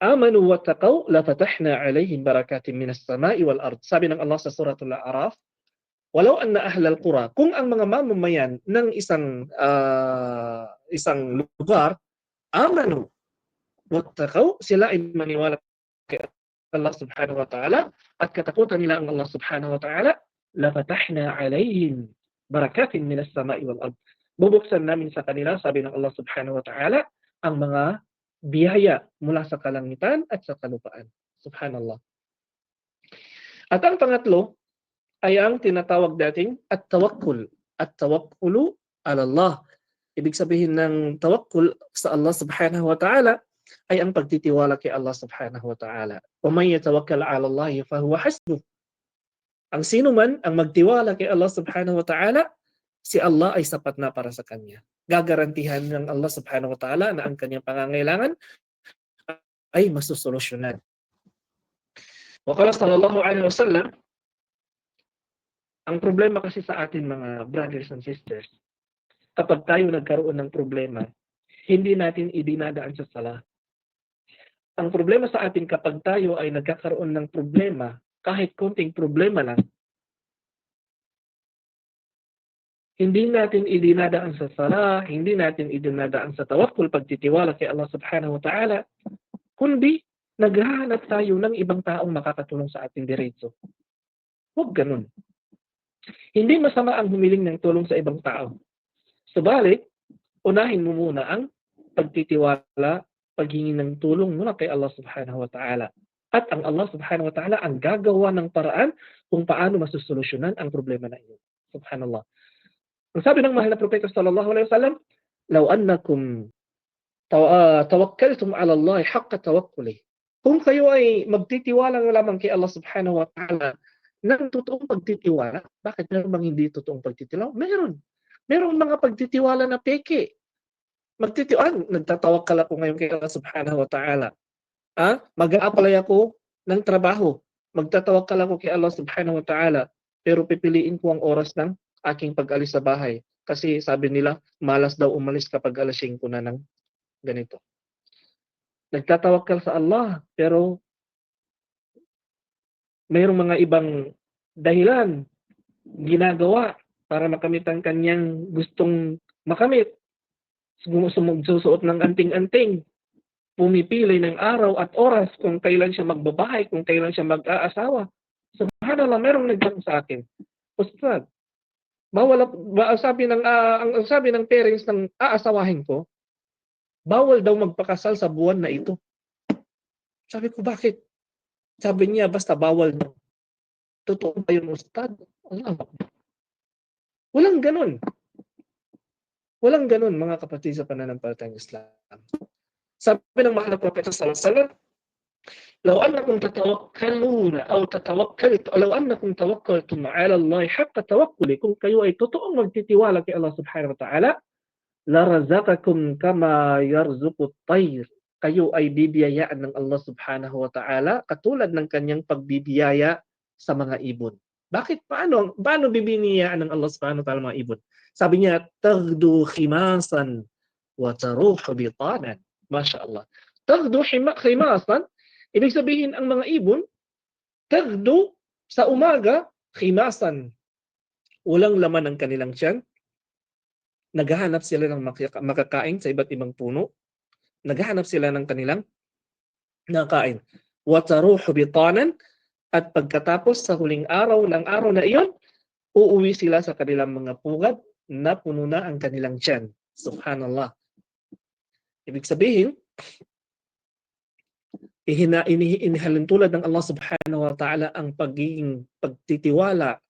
آمَنُوا وَاتَّقَوْا لَفَتَحْنَا عَلَيْهِمْ بَرَكَاتٍ مِنَ السَّمَاءِ وَالْأَرْضِ. Sabi ng Allah sa Suratul A'raf, walau anna ahlal qura, kung ang mga mamamayan ng isang lugar, amanu, wattaqaw, sila ay maniwala kay Allah subhanahu wa ta'ala at katakutan nila ang Allah subhanahu wa ta'ala, lafatahna alayhim barakatin minas sama'i wal ard. Bubuksan namin sa kanila, sabi ng Allah subhanahu wa ta'ala, ang mga biyaya mula sa kalangitan at sa kalupaan. Subhanallah. At ang pangatlo ay ang tinatawag dating at-tawakkul. At-tawakkulu ala Allah. Ibig sabihin ng tawakkul sa Allah subhanahu wa ta'ala ay ang pagtitiwala kay Allah subhanahu wa ta'ala. Wa may yatawakkal ala Allah fa huwa hasbuh. Ang sino man ang magtiwala kay Allah subhanahu wa ta'ala, si Allah ay sapat na para sa kanya. Gagarantihan ng Allah subhanahu wa ta'ala na ang kanyang pangangailangan ay masusolusyonan. Wa qala sallallahu alaihi wasallam, ang problema kasi sa atin mga brothers and sisters, kapag tayo nagkaroon ng problema, hindi natin idinadaan sa sala. Ang problema sa atin kapag tayo ay nagkakaroon ng problema, kahit konting problema lang, hindi natin idinadaan sa sala, hindi natin idinadaan sa tawakkul, pagtitiwala kay Allah subhanahu wa ta'ala, kundi naghahanap tayo ng ibang taong makakatulong sa ating diretso. Huwag ganun. Hindi masama ang humiling ng tulong sa ibang tao. Subalit, unahin mo muna ang pagtitiwala, paghingi ng tulong muna kay Allah subhanahu wa ta'ala. At ang Allah subhanahu wa ta'ala ang gagawa ng paraan kung paano masusolusyonan ang problema na iyon. Subhanallah. Ang sabi ng mahal na propeta sallallahu alaihi wasallam, "Law annakum tawakkaltum ala Allah haqqa tawakkuli." Kung kayo ay magtitiwala lamang kay Allah subhanahu wa ta'ala ng totoong pagtitiwala, bakit meron bang hindi totoong pagtitiwala? Meron. Merong mga pagtitiwala na peke. Nagtatawakkal ako ngayon kay Allah subhanahu wa ta'ala. Mag-a-apply ako ng trabaho. Magtatawakkal ako kay Allah subhanahu wa ta'ala. Pero pipiliin ko ang oras ng aking pag-alis sa bahay. Kasi sabi nila, malas daw umalis kapag alas 5 na ng ganito. Nagtatawakkal sa Allah, pero mayroong mga ibang dahilan ginagawa para makamit ang kanyang gustong makamit. Susuot ng anting-anting, pumipili ng araw at oras kung kailan siya magbabahay, kung kailan siya mag-aasawa. Subhanallah, merong nagtanong sa akin, Ustad, ang sabi ng parents ng aasawahin ko, bawal daw magpakasal sa buwan na ito. Sabi ko, bakit? Sabi niya, basta bawal daw. Totoo ba yun, Ustad? Walang ganun. Walang ganun, mga kapatid sa pananampalatayang Islam. Sabi ng mahal na Propeta sallallahu alaihi wasallam, لو أنكم تتوكلون أو تتوكلت لو أنكم توكلتم على الله حق توكله kung kayo ay totoong magtitiwala kay Allah subhanahu wa ta'ala, larazaqakum kama yarzuqu at-tayr. Kayo ay bibiyayaan ng Allah subhanahu wa ta'ala katulad ng kanyang pagbibiyaya sa mga ibon. Bakit? Paano bibiniyaan ng Allah subhanahu wa ta'ala mga ibon? Sabi niya, taghdu khimasan wa taruhu bitanan. Masya Allah. Taghdu khimasan, ibig sabihin ang mga ibon, taghdu sa umaga, khimasan. Walang laman ang kanilang tiyan. Naghahanap sila ng makakain sa iba't ibang puno. Naghahanap sila ng kanilang nakain. Wataruhu bitanan, at pagkatapos sa huling araw ng araw na iyon, uuwi sila sa kanilang mga pugad na puno na ang kanilang tiyan. Subhanallah. Ibig sabihin, inihalintulad ng Allah subhanahu wa ta'ala ang pagiging pagtitiwala,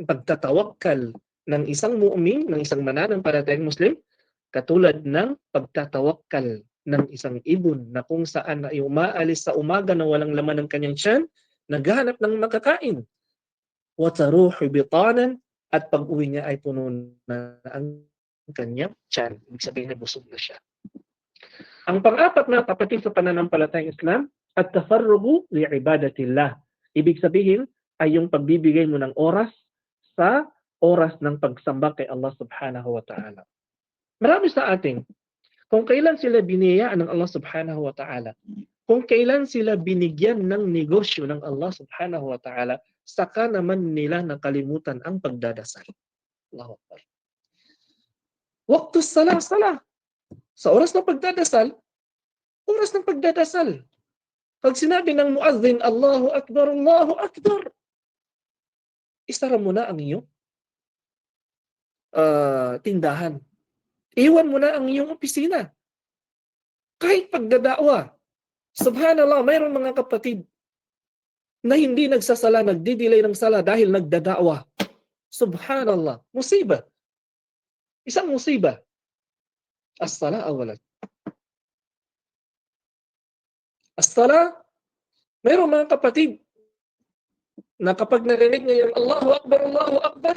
pagtatawakkal ng isang mu'min, ng isang mananampalatayang Muslim, katulad ng pagtatawakkal ng isang ibon na kung saan ay umaalis sa umaga na walang laman ng kanyang tiyan, naghahanap ng makakain. Wataruhu bitanan, at pag-uwi niya ay puno na ang kanyang tiyan. Ibig sabihin na busog na siya. Ang pang-apat na kapatid sa pananampalatayang Islam, at tafarrugu li'ibadatillah. Ibig sabihin ay yung pagbibigay mo ng oras sa oras ng pagsamba kay Allah subhanahu wa ta'ala. Marami sa atin, kung kailan sila biniyayaan ng Allah subhanahu wa ta'ala, kung kailan sila binigyan ng negosyo ng Allah subhanahu wa ta'ala, saka naman nila nakalimutan ang pagdadasal. Allahu Akbar. Waqtus salah. Sa oras ng pagdadasal, oras ng pagdadasal. Pag sinabi ng muazzin, Allahu Akbar, isara mo na ang iyong tindahan. Iwan mo na ang iyong opisina. Kahit pagdadakwa. Subhanallah, mayroon mga kapatid na hindi nagsasala, nagdidelay ng sala dahil nagdadakwa. Subhanallah, musiba. Isang musiba. As-sala awalan. As-sala, mayroong mga kapatid na kapag narinig niya yung Allahu Akbar,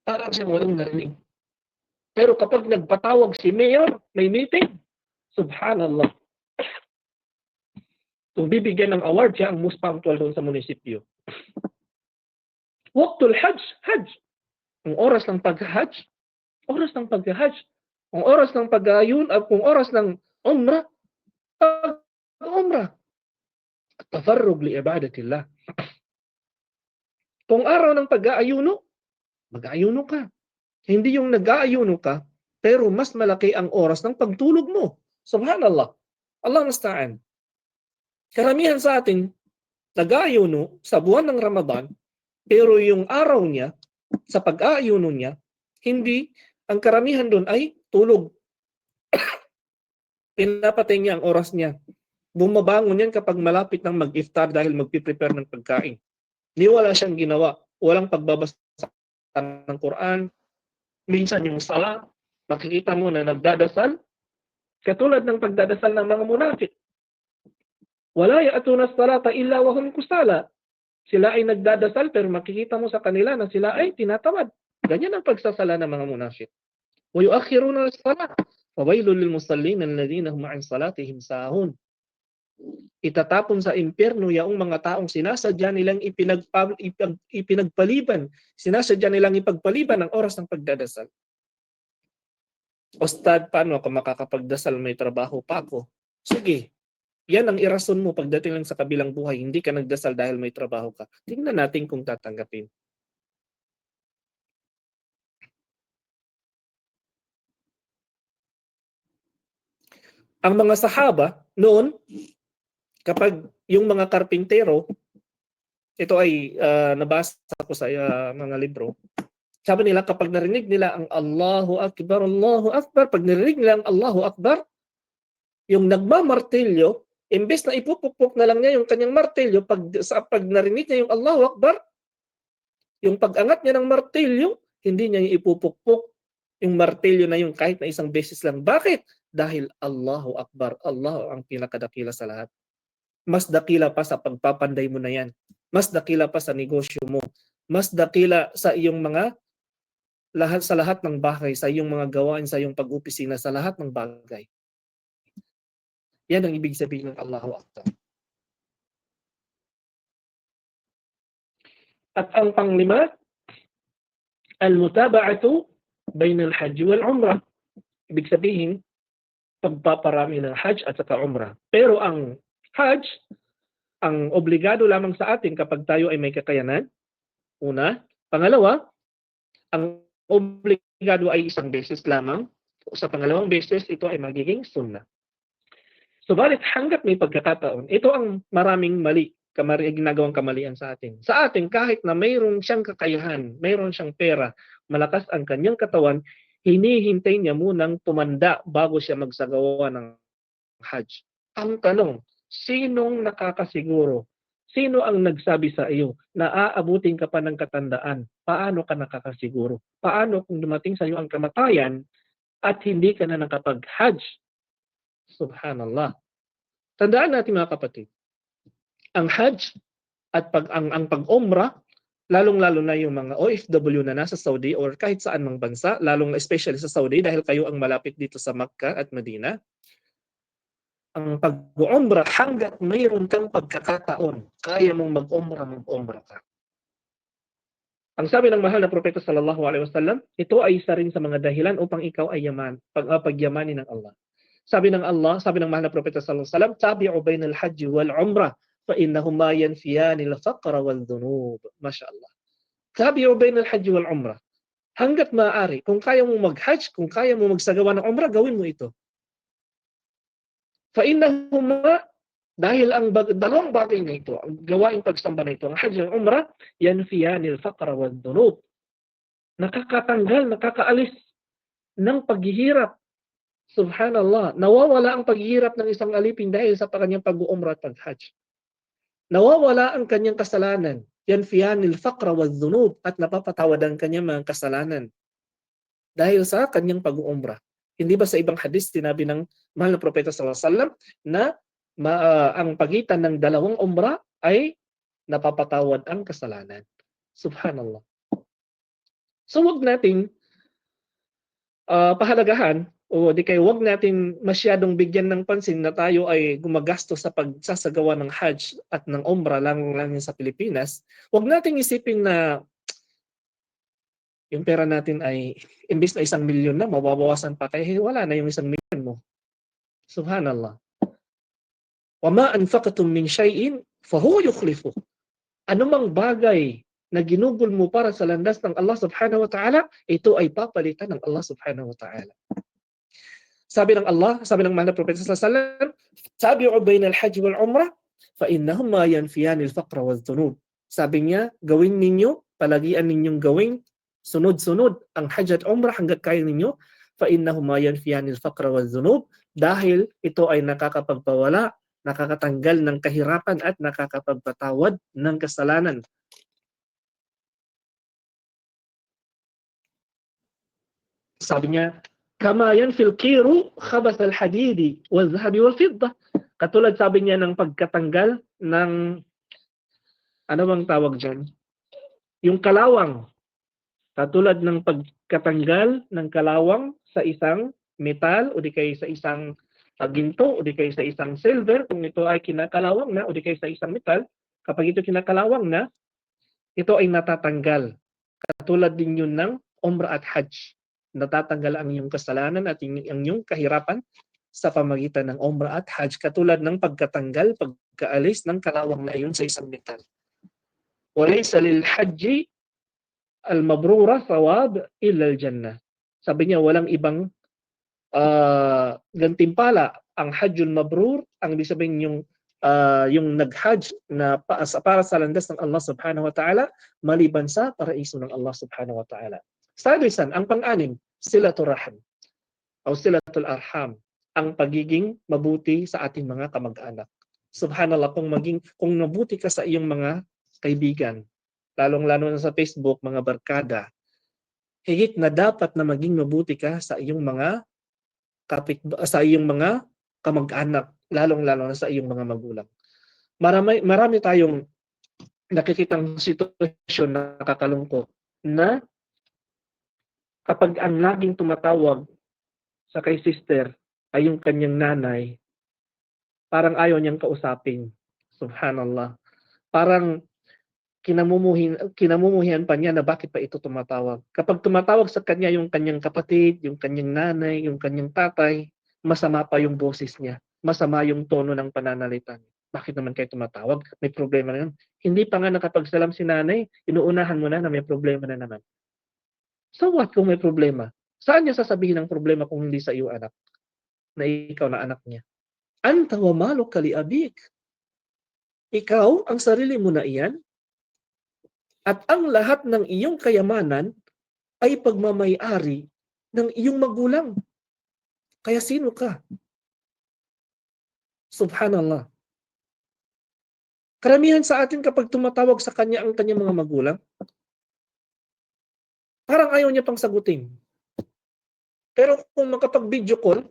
parang siya walang narinig. Pero kapag nagpatawag si Mayor, may meeting, subhanallah. Kung bibigyan ng award siya ang most punctual doon sa munisipyo. Waqtul Hajj. Ang oras ng pag-Hajj, ang oras ng pag-ayun, at kung oras ng umrah, pag-umrah. Tafarrug li ibadatillah. Kung araw ng pag-aayuno, mag-aayuno ka. Hindi yung nag-aayuno ka, pero mas malaki ang oras ng pagtulog mo. Subhanallah. Allah musta'an. Karamihan sa atin, nag-aayuno sa buwan ng Ramadan, pero yung araw niya, sa pag-aayuno niya, hindi, ang karamihan doon ay tulog. Pinapatay niya ang oras niya. Bumabangon yan kapag malapit ng mag-iftar dahil magpiprepare ng pagkain. Hindi wala siyang ginawa. Walang pagbabasa ng Quran. Minsan yung sala, makikita mo na nagdadasal, katulad ng pagdadasal ng mga munafik. Wala ya'tuna as-salata illa wa hum kusala. Sila ay nagdadasal pero makikita mo sa kanila na sila ay tinatamad. Ganyan ang pagsasala ng mga munafik. Wa yu'akhiruna as-salat. Wa wailul lil musallin alladhina hum 'an salatihim sahun. Itatapon sa impyerno yaong mga taong sinasadya nilang ipinagpaliban, sinasadya nilang ipagpaliban ang oras ng pagdadasal. Ustad, paano ako makakapagdasal? May trabaho pa ako. Sige, yan ang irason mo pagdating lang sa kabilang buhay. Hindi ka nagdasal dahil may trabaho ka. Tingnan natin kung tatanggapin. Ang mga sahaba noon, kapag yung mga karpintero, ito ay nabasa ko sa mga libro, sabi nila kapag narinig nila ang Allahu Akbar, pag narinig nila ang Allahu Akbar, yung nagmamartilyo, Imbes na ipupukpok na lang niya yung kanyang martilyo pag narinig niya yung Allahu Akbar, yung pag-angat niya ng martilyo, hindi niya ipupukpok yung martilyo na yung kahit na isang beses lang. Bakit? Dahil Allahu Akbar, Allah ang pinakadakila sa lahat. Mas dakila pa sa pagpapanday mo na yan. Mas dakila pa sa negosyo mo. Mas dakila sa iyong mga lahat ng bagay, sa iyong mga gawain, sa iyong pag-opisina, sa lahat ng bagay. Yan ang ibig sabihin ng Allahu Akbar. At ang panglima, al-mutaba'atu bayna al-hajj wal-umrah. Ibig sabihin, pagpaparami ng hajj at saka umrah. Pero ang hajj, ang obligado lamang sa atin kapag tayo ay may kakayanan. Una. Pangalawa, ang obligado ay isang beses lamang. Sa pangalawang beses, ito ay magiging sunnah. Subalit hanggat may pagkakataon, ito ang maraming ginagawang kamalian sa atin. Sa atin, kahit na mayroon siyang kakayahan, mayroon siyang pera, malakas ang kanyang katawan, hinihintay niya munang tumanda bago siya magsagawa ng hajj. Ang tanong, sinong nakakasiguro? Sino ang nagsabi sa iyo na aabutin ka pa ng katandaan? Paano ka nakakasiguro? Paano kung dumating sa iyo ang kamatayan at hindi ka na nakapag-hajj? Subhanallah. Tandaan natin mga kapatid, ang hajj at ang pag-umrah, lalong-lalo na yung mga OFW na nasa Saudi or kahit saan mang bansa, lalong especially sa Saudi dahil kayo ang malapit dito sa Makkah at Medina, ang pag-umrah hanggat mayroon kang pagkakataon, kaya mong mag-umrah ka. Ang sabi ng mahal na propeta sallallahu alaihi wasallam, ito ay isa rin sa mga dahilan upang ikaw ay pagyamanin ng Allah. Sabi ng mahal na propeta sallallahu alaihi wasallam, tabi'u bainal hajj wal umrah fa innahuma yanfiyani al-faqra wal dhunub. Masyaallah. Tabi'u bainal hajj wal umrah. Hanggat maaari, kung kaya mong mag-hajj, kung kaya mong magsagawa ng umrah, gawin mo ito. Fa innahuma, dahil ang dalawang bagay na ito, ang gawaing pagsamba na ito, ang hajj at umrah, yanfiyani al-faqra wal dhunub. Nakakatanggal, nakakaalis ng paghihirap. Subhanallah, nawawala ang paghihirap ng isang alipin dahil sa kanyang pag-uumrah at pag-hajj. Nawawala ang kanyang kasalanan. Yanfiyanil faqra wadh-dhunub, at napapatawad ang kanyang mga kasalanan dahil sa kanyang pag-uumrah. Hindi ba sa ibang hadis sinabi ng mahal na propeta sallallahu alaihi wasallam na ang pagitan ng dalawang umrah ay napapatawad ang kasalanan. Subhanallah. So wag nating pahalagahan o di kayo wag natin masyadong bigyan ng pansin na tayo ay gumagastos sa pagsasagawa ng hajj at ng umrah lang sa Pilipinas. Wag nating isipin na yung pera natin ay imbis na 1 milyon na, mababawasan pa kaya wala na yung 1 milyon mo. Subhanallah. وَمَا أَنْفَقْتُم مِّن شَيْءٍ فَهُوَ يُخْلِفُهُ. Anumang bagay na ginugol mo para sa landas ng Allah subhanahu wa ta'ala, ito ay papalitan ng Allah subhanahu wa ta'ala. Sabi ng mahal na propeta sallallahu alaihi wasallam, tabi'u bainal hajj wal umrah fa innahuma yanfiyani al-faqra wadh-dhunub. Sabi niya, gawin ninyo, palagian ninyong gawing sunod-sunod ang hajj at umrah hangga't kaya ninyo, fa innahuma yanfiyani al-faqra wadh-dhunub, dahil ito ay nakakapagpawala, nakakatanggal ng kahirapan at nakakapagpatawad ng kasalanan. Sabi niya, kama yanfil kiru khabath al-hadidi wal-dhahabi wal-fidda. Katulad sabi niya ng pagkatanggal ng ano bang tawag diyan? Yung kalawang. Katulad ng pagkatanggal ng kalawang sa isang metal o di kay sa isang ginto o di kay sa isang silver, kung ito ay kinakalawang na o di kay sa isang metal, kapag ito kinakalawang na, ito ay natatanggal. Katulad din yun ng umrah at hajj. Natatanggal ang iyong kasalanan at ang iyong kahirapan sa pamagitan ng umrah at hajj, katulad ng pagkatanggal, pagkaalis ng kalawang na iyon sa isang metal. Walaysa lil hajji al-mabrura thawab illa al-jannah. Sabi niya, walang ibang gantimpala ang hajjul mabrur, ang ibig sabihin yung nag-hajj na para sa landas ng Allah subhanahu wa ta'ala, maliban sa paraiso ng Allah subhanahu wa ta'ala. Sadisan, ang pang-anim, silatul rahim o silatul arham, ang pagiging mabuti sa ating mga kamag-anak. Subhanallah, kung mabuti ka sa iyong mga kaibigan, lalong-lalo na sa Facebook, mga barkada, higit na dapat na maging mabuti ka sa iyong mga sa iyong mga kamag-anak, lalong-lalo na sa iyong mga magulang. Marami tayong nakikitang sitwasyon na nakakalungkot na kapag ang laging tumatawag sa kay sister ay yung kanyang nanay, parang ayaw niyang kausapin. Subhanallah. Parang kinamumuhian pa niya na bakit pa ito tumatawag. Kapag tumatawag sa kanya yung kanyang kapatid, yung kanyang nanay, yung kanyang tatay, masama pa yung boses niya. Masama yung tono ng pananalita niya. Bakit naman kayo tumatawag? May problema na yun. Hindi pa nga nakapagsalam si nanay, inuunahan mo na may problema na naman. So what kung may problema? Saan niya sasabihin ang problema kung hindi sa iyo anak? Na ikaw na anak niya. Anta wa maluk kali abik. Ikaw, ang sarili mo na iyan, at ang lahat ng iyong kayamanan ay pagmamay-ari ng iyong magulang. Kaya sino ka? Subhanallah. Karamihan sa atin kapag tumatawag sa kanya ang kanyang mga magulang, parang ayaw niya pang sagutin. Pero kung makapag-video call,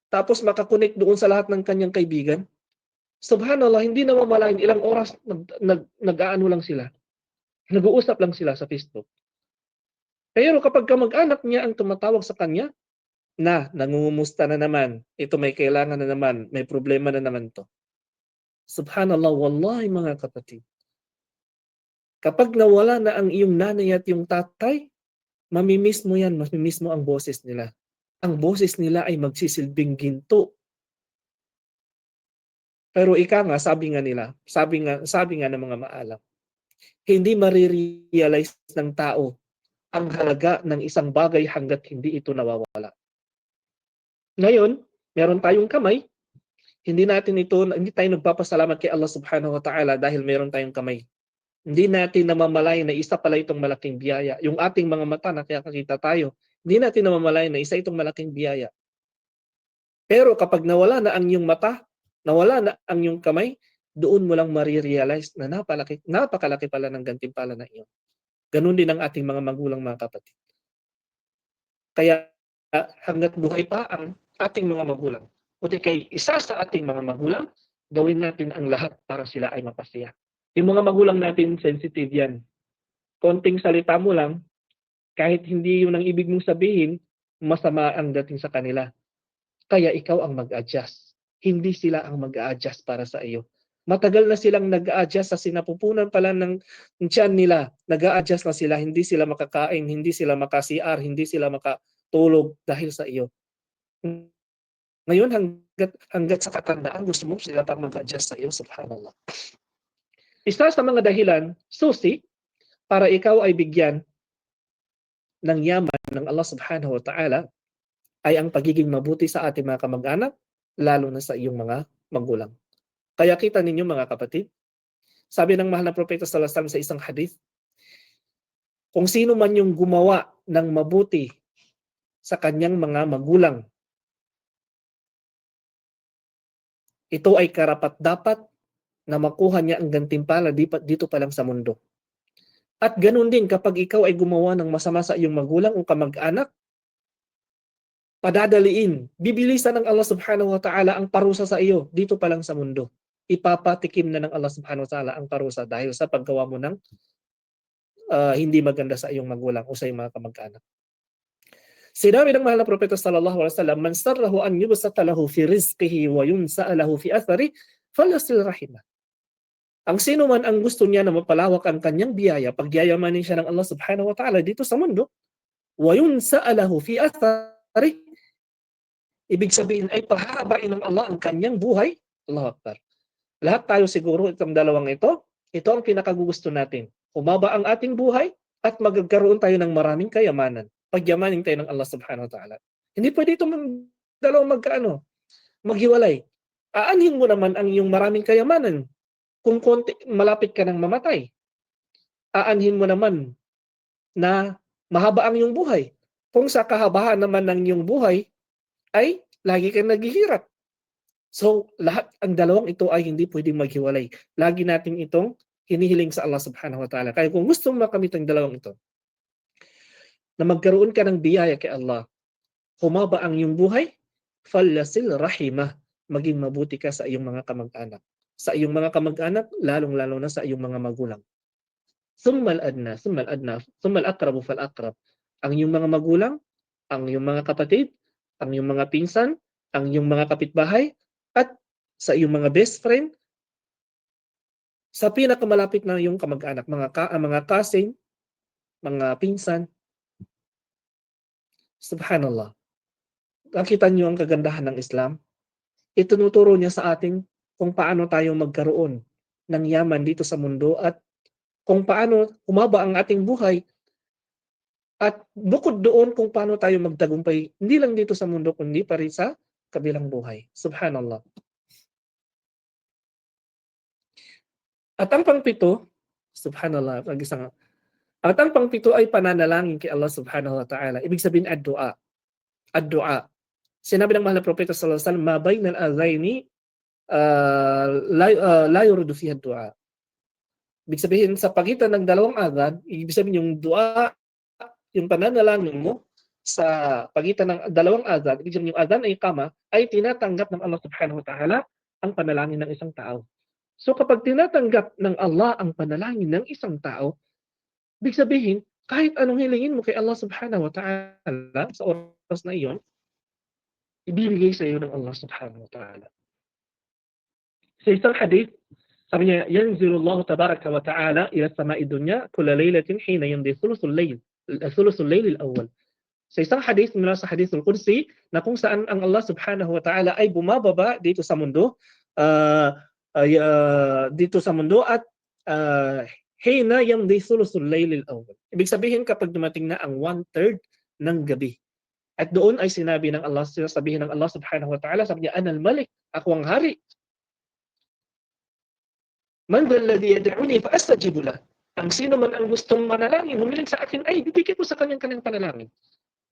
tapos makakonect doon sa lahat ng kanyang kaibigan, subhanallah, hindi na mamalayan ilang oras nag-aano lang sila. Nag-uusap lang sila sa Facebook. Pero kapag kamag-anak niya ang tumatawag sa kanya, nangungumusta na naman, ito may kailangan na naman, may problema na naman to. Subhanallah, wallahi mga kapatid. Kapag nawala na ang iyong nanay at yung tatay, mamimiss mo yan, mamimiss mo ang boses nila. Ang boses nila ay magsisilbing ginto. Pero sabi nga ng mga maalam, hindi marirealize ng tao ang halaga ng isang bagay hanggat hindi ito nawawala. Ngayon, meron tayong kamay, hindi tayo nagpapasalamat kay Allah Subhanahu wa Ta'ala dahil meron tayong kamay. Hindi natin namamalayan na isa pala itong malaking biyaya. Yung ating mga mata na nakakita tayo, hindi natin namamalayan na isa itong malaking biyaya. Pero kapag nawala na ang iyong mata, nawala na ang iyong kamay, doon mo lang marirealize na napakalaki pala ng gantimpala na iyon. Ganun din ang ating mga magulang, mga kapatid. Kaya hanggat buhay pa ang ating mga magulang, o kay isa sa ating mga magulang, gawin natin ang lahat para sila ay mapasaya. Yung mga magulang natin, sensitive yan. Konting salita mo lang, kahit hindi yun ang ibig mong sabihin, masama ang dating sa kanila. Kaya ikaw ang mag-adjust. Hindi sila ang mag-a-adjust para sa iyo. Matagal na silang nag-a-adjust sa sinapupunan pala ng tiyan nila. Nag-a-adjust na sila, hindi sila makakain, hindi sila maka-CR, hindi sila makatulog dahil sa iyo. Ngayon, hanggat sa katandaan, gusto mo sila pang mag-adjust sa iyo, subhanallah. Isa sa mga dahilan, susi, para ikaw ay bigyan ng yaman ng Allah Subhanahu wa Ta'ala ay ang pagiging mabuti sa ating mga kamag-anak, lalo na sa iyong mga magulang. Kaya kita ninyo mga kapatid, sabi ng mahal na propeta sallallahu alaihi wasallam sa isang hadith, kung sino man yung gumawa ng mabuti sa kanyang mga magulang, ito ay karapat-dapat na makuha niya ang gantimpala dito pa lang sa mundo. At ganun din kapag ikaw ay gumawa ng masama sa iyong magulang o kamag-anak, padadaliin, bibilisan ng Allah Subhanahu wa Ta'ala ang parusa sa iyo dito pa lang sa mundo. Ipapatikim na ng Allah Subhanahu wa Ta'ala ang parusa dahil sa paggawa mo ng hindi maganda sa iyong magulang o sa iyong mga kamag-anak. Sinabi ng mahal na propeta sallallahu alaihi wasallam, man sarrahu an yubsata lahu fi rizqihi wa yunsa'a lahu fi athari falyasil rahimah. Ang sino man ang gusto niya na mapalawak ang kanyang biyaya, pagyayamanin siya ng Allah Subhanahu wa Ta'ala dito sa mundo, wa yunsa'a lahu fi athari, ibig sabihin ay pahabain ng Allah ang kanyang buhay. Allahu Akbar. Lahat tayo siguro itong dalawang ito ang pinakagugusto natin. Umaba ang ating buhay at magkaroon tayo ng maraming kayamanan. Pagyamanin tayo ng Allah Subhanahu wa Ta'ala. Hindi pwede itong dalawang maghiwalay. Aanhin mo naman ang iyong maraming kayamanan kung malapit ka ng mamatay. Aanhin mo naman na mahaba ang iyong buhay. Kung sa kahabaan naman ng iyong buhay ay lagi kang naghihirap. So, ang dalawang ito ay hindi pwedeng maghiwalay. Lagi natin itong hinihiling sa Allah subhanahu wa ta'ala. Kaya kung gusto mo makamit ang dalawang ito, na magkaroon ka ng biyaya kay Allah, humaba ang iyong buhay, falyasil rahimah, maging mabuti ka sa iyong mga kamag-anak. Sa iyong mga kamag-anak, lalong-lalo na sa iyong mga magulang. Summal adna, summal adna, summal akrabu fal akrab. Ang iyong mga magulang, ang iyong mga kapatid, ang iyong mga pinsan, ang iyong mga kapitbahay, at sa iyong mga best friend, sa pinakamalapit na iyong kamag-anak, mga cousin, mga pinsan. Subhanallah. Nakita niyo ang kagandahan ng Islam? Itinuturo niya sa atin kung paano tayo magkaroon ng yaman dito sa mundo at kung paano humaba ang ating buhay at bukod doon kung paano tayo magtagumpay hindi lang dito sa mundo kundi pa rin sa kabilang buhay. Subhanallah. At ang pangpito, subhanallah, at ang pangpito ay pananalangin kay Allah subhanahu wa ta'ala. Ibig sabihin ad-du'a. Ad-du'a. Sinabi ng mahal na propeta sallallahu alaihi wasallam, "Ma bainal adhaini la yuridu fiha ad-du'a." Ibig sabihin sa pagitan ng dalawang adhan, ibig sabihin yung du'a, yung pananalangin mo sa pagitan ng dalawang adhan, ibig sabihin yung adhan ay iqama, ay tinatanggap ng Allah subhanahu wa ta'ala ang panalangin ng isang tao. So kapag tinatanggap ng Allah ang panalangin ng isang tao, ibig sabihin, kahit anong hilingin mo kay Allah subhanahu wa ta'ala sa oras na iyon, ibibigay sa iyo ng Allah subhanahu wa ta'ala. Sa isang hadith, sabi niya, yanzilullahu tabaraka wa ta'ala ila sama'i dunya kulla laylatin hina yamdi thuluthul layl al-awwal. Sa isang hadith mula sa hadithul Qudsi na kung saan ang Allah subhanahu wa ta'ala ay bumababa dito sa mundo at hina yamdi thuluthul layl al-awwal. Ibig sabihin kapag dumating na ang 1/3 ng gabi. At doon ay sinabi ng Allah, sabihin ng Allah subhanahu wa ta'ala, sabi niya, Anal Malik, ako ang hari. Man dhalladhi yad'uni fa astajibu lah. Ang sino man ang gustong manalangin, humiling sa akin, ay bibigyan ko sa kanyang panalangin.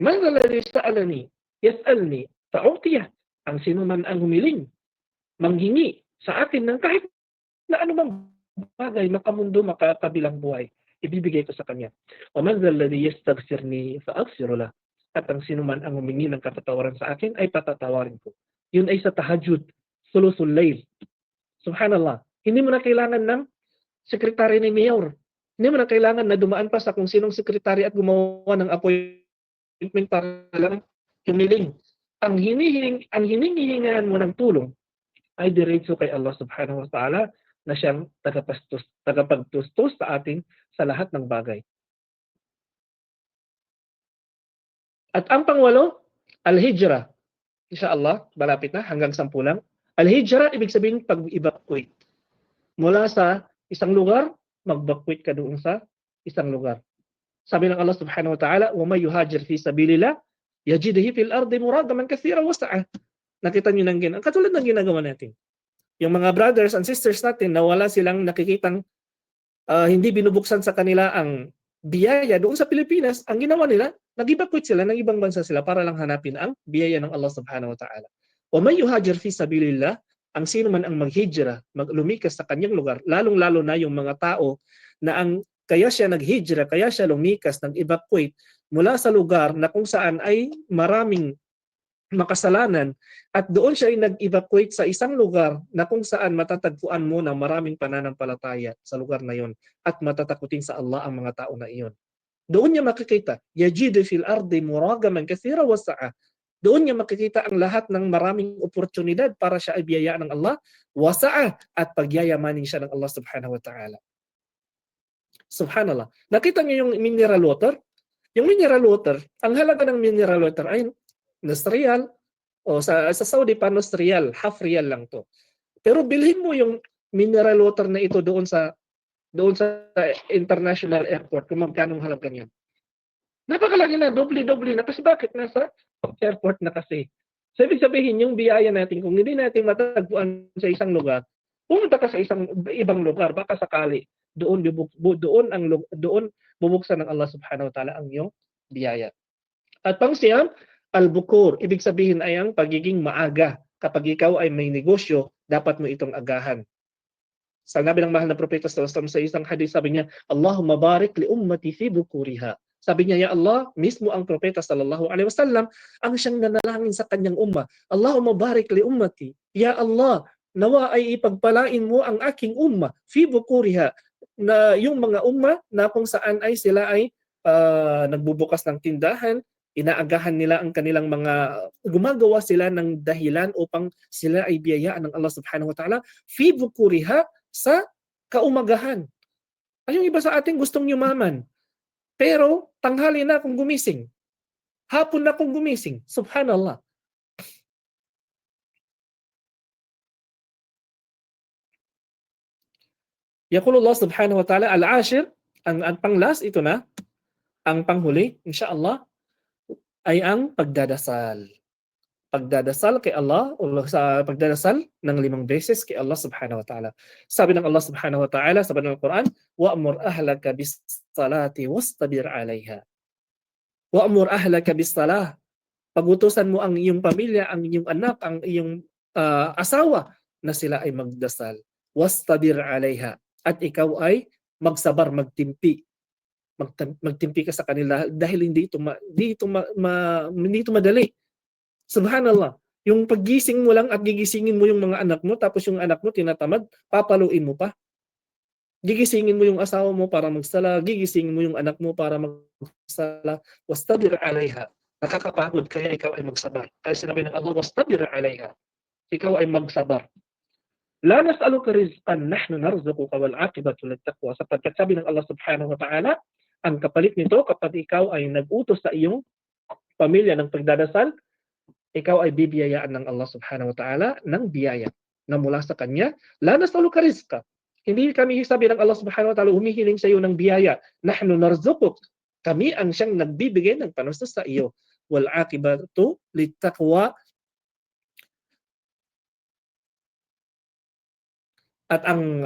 Man dhalladhi sa'alani, yas'alni, fa'utiyah. Ang sino man ang humiling, manghingi sa akin ng kahit na anumang bagay, makamundo, makakabilang buhay, ibibigay ko sa kanya. Wa man dhalladhi yastaghfirni fa'aghfiru lah. At ang sino man ang humingi ng katatawaran sa akin, ay patatawarin ko. Yun ay sa tahajjud, thuluthul layl. Subhanallah. Hindi mo na kailangan ng sekretary ni mayor. Hindi mo na kailangan na dumaan pa sa kung sinong sekretary at gumawa ng appointment para lang humiling. Ang hinihingan mo ng tulong ay diretso kay Allah subhanahu wa ta'ala na siyang tagapagtustos sa atin sa lahat ng bagay. At ang pangwalo, al-hijrah. Inshallah, malapit na, hanggang 10 lang. Al-hijrah, ibig sabihin pag-evacuate. Mula sa isang lugar, mag-evacuate ka doon sa isang lugar. Sabi ng Allah subhanahu wa ta'ala, وَمَا يُهَاجِرْ فِي سَبِيلِ اللَّهِ يَجِدْهِ فِي الْأَرْضِ مُرَاغَمًا كَثِيرًا وَسَعًا. Nakita nyo ng katulad ng ginagawa natin. Yung mga brothers and sisters natin na wala silang nakikitang hindi binubuksan sa kanila ang biyaya doon sa Pilipinas, ang ginawa nila, nag-evacuate sila ng ibang bansa sila para lang hanapin ang biyaya ng Allah subhanahu wa ta'ala. وَمَا يُهَاجِرْ فِي سَبِيلِ اللَّهِ, ang sino man ang maghijra, lumikas sa kanyang lugar, lalong-lalo na yung mga tao na kaya siya naghijra, kaya siya lumikas, nag-evacuate mula sa lugar na kung saan ay maraming makasalanan at doon siya ay nag-evacuate sa isang lugar na kung saan matatagpuan mo na maraming pananampalataya sa lugar na yon at matatakutin sa Allah ang mga tao na iyon. Doon niya makikita, yajidu fil ardi muragaman kathira wasa'a. Doon niya makikita ang lahat ng maraming oportunidad para siya ay biyayaan ng Allah, wasa'a, at pagyayamanin siya ng Allah subhanahu wa ta'ala. Subhanallah. Nakita niyo yung mineral water? Yung mineral water, ang halaga ng mineral water ay Riyal, o sa Saudi pa Riyal, half Riyal lang to. Pero bilhin mo yung mineral water na ito doon sa international airport, kung magkano halaga niyan. Napakalaki na, doble-doble na. Kasi bakit? Nasa airport na kasi. So, ibig sabihin, yung biyaya natin, kung hindi natin matagpuan sa isang lugar, pumunta ka sa ibang lugar, baka sakali, doon bubuksan ng Allah subhanahu wa ta'ala ang iyong biyaya. At pang-siyam, al-bukur, ibig sabihin ay ang pagiging maaga Kapag ikaw ay may negosyo, dapat mo itong agahan. Sabi ng mahal na propeta sallallahu alaihi wasallam sa isang hadith, sabi niya, Allahumma barik li ummati fi bukuriha. Sabi niya, ya Allah, mismo ang propeta sallallahu alaihi wasallam ang siyang nanalangin sa kanyang umma. Allahumma barik li ummati. Ya Allah, nawa ay ipagpalain mo ang aking umma fi bukuriha, na yung mga umma na kung saan ay sila ay nagbubukas ng tindahan, inaagahan nila ang kanilang gumagawa sila ng dahilan upang sila ay biyayaan ng Allah subhanahu wa ta'ala fi bukuriha, sa kaumagahan. Ay, yung iba sa atin gustong yumaman, pero tanghali na akong gumising, hapon na akong gumising. Subhanallah. Yaqulullah subhanahu wa ta'ala, al-ashir, ang panglas, ito na, ang panghuli, insyaAllah, ay ang pagdadasal. Pagdadasal kay Allah, o sa pagdadasal ng 5 beses kay Allah subhanahu wa ta'ala. Sabi ng Allah subhanahu wa ta'ala sa banal Quran, wa'mur ahlaka bis salati wastabir 'alaiha. Wa'mur ahlaka bis salah. Pagutusan mo ang iyong pamilya, ang iyong anak, ang iyong asawa na sila ay magdasal. Wastabir 'alaiha. At ikaw ay magsabar, magtimpi. Magtimpi ka sa kanila dahil hindi ito madali. Subhanallah. Yung paggising mo lang at gigisingin mo yung mga anak mo, tapos yung anak mo tinatamad, papaluin mo pa. Gigisingin mo yung asawa mo para magsala, gigisingin mo yung anak mo para magsala. Wastabir 'alaiha. Nakakapagod, kaya ikaw ay magsabar. Kaya sinabi ng Allah, wastabir 'alaiha. Ikaw ay magsabar. La nas'aluka rizqan, nahnu narzuquka wal 'aqibatu lit-taqwa. Sapagkat sabi ng Allah subhanahu wa ta'ala, ang kapalit nito kapag ikaw ay nag-utos sa iyong pamilya ng pagdadasal, ikaw ay bibiyayaan ng Allah subhanahu wa ta'ala ng biyaya na mula sa Kanya. La nas'aluka rizqa. Hindi kami sabi ng Allah subhanahu wa ta'ala humihiling sa iyo ng biyaya. Nahnu narzuquk. Kami ang siyang nagbibigay ng panustos sa iyo. Wal aqibatu littaqwa. At ang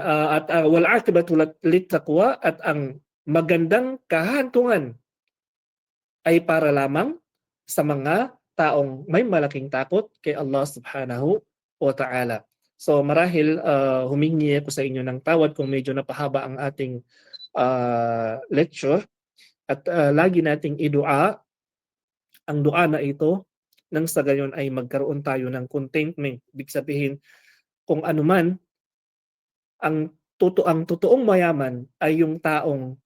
wal aqibatu littaqwa, at ang magandang kahantungan ay para lamang sa mga taong may malaking takot kay Allah subhanahu wa ta'ala. So marahil humingi ako sa inyo ng tawad kung medyo napahaba ang ating lecture, at lagi nating idua ang dua na ito nang sa gayon ay magkaroon tayo ng contentment. Ibig sabihin, kung anuman ang totoong mayaman ay yung taong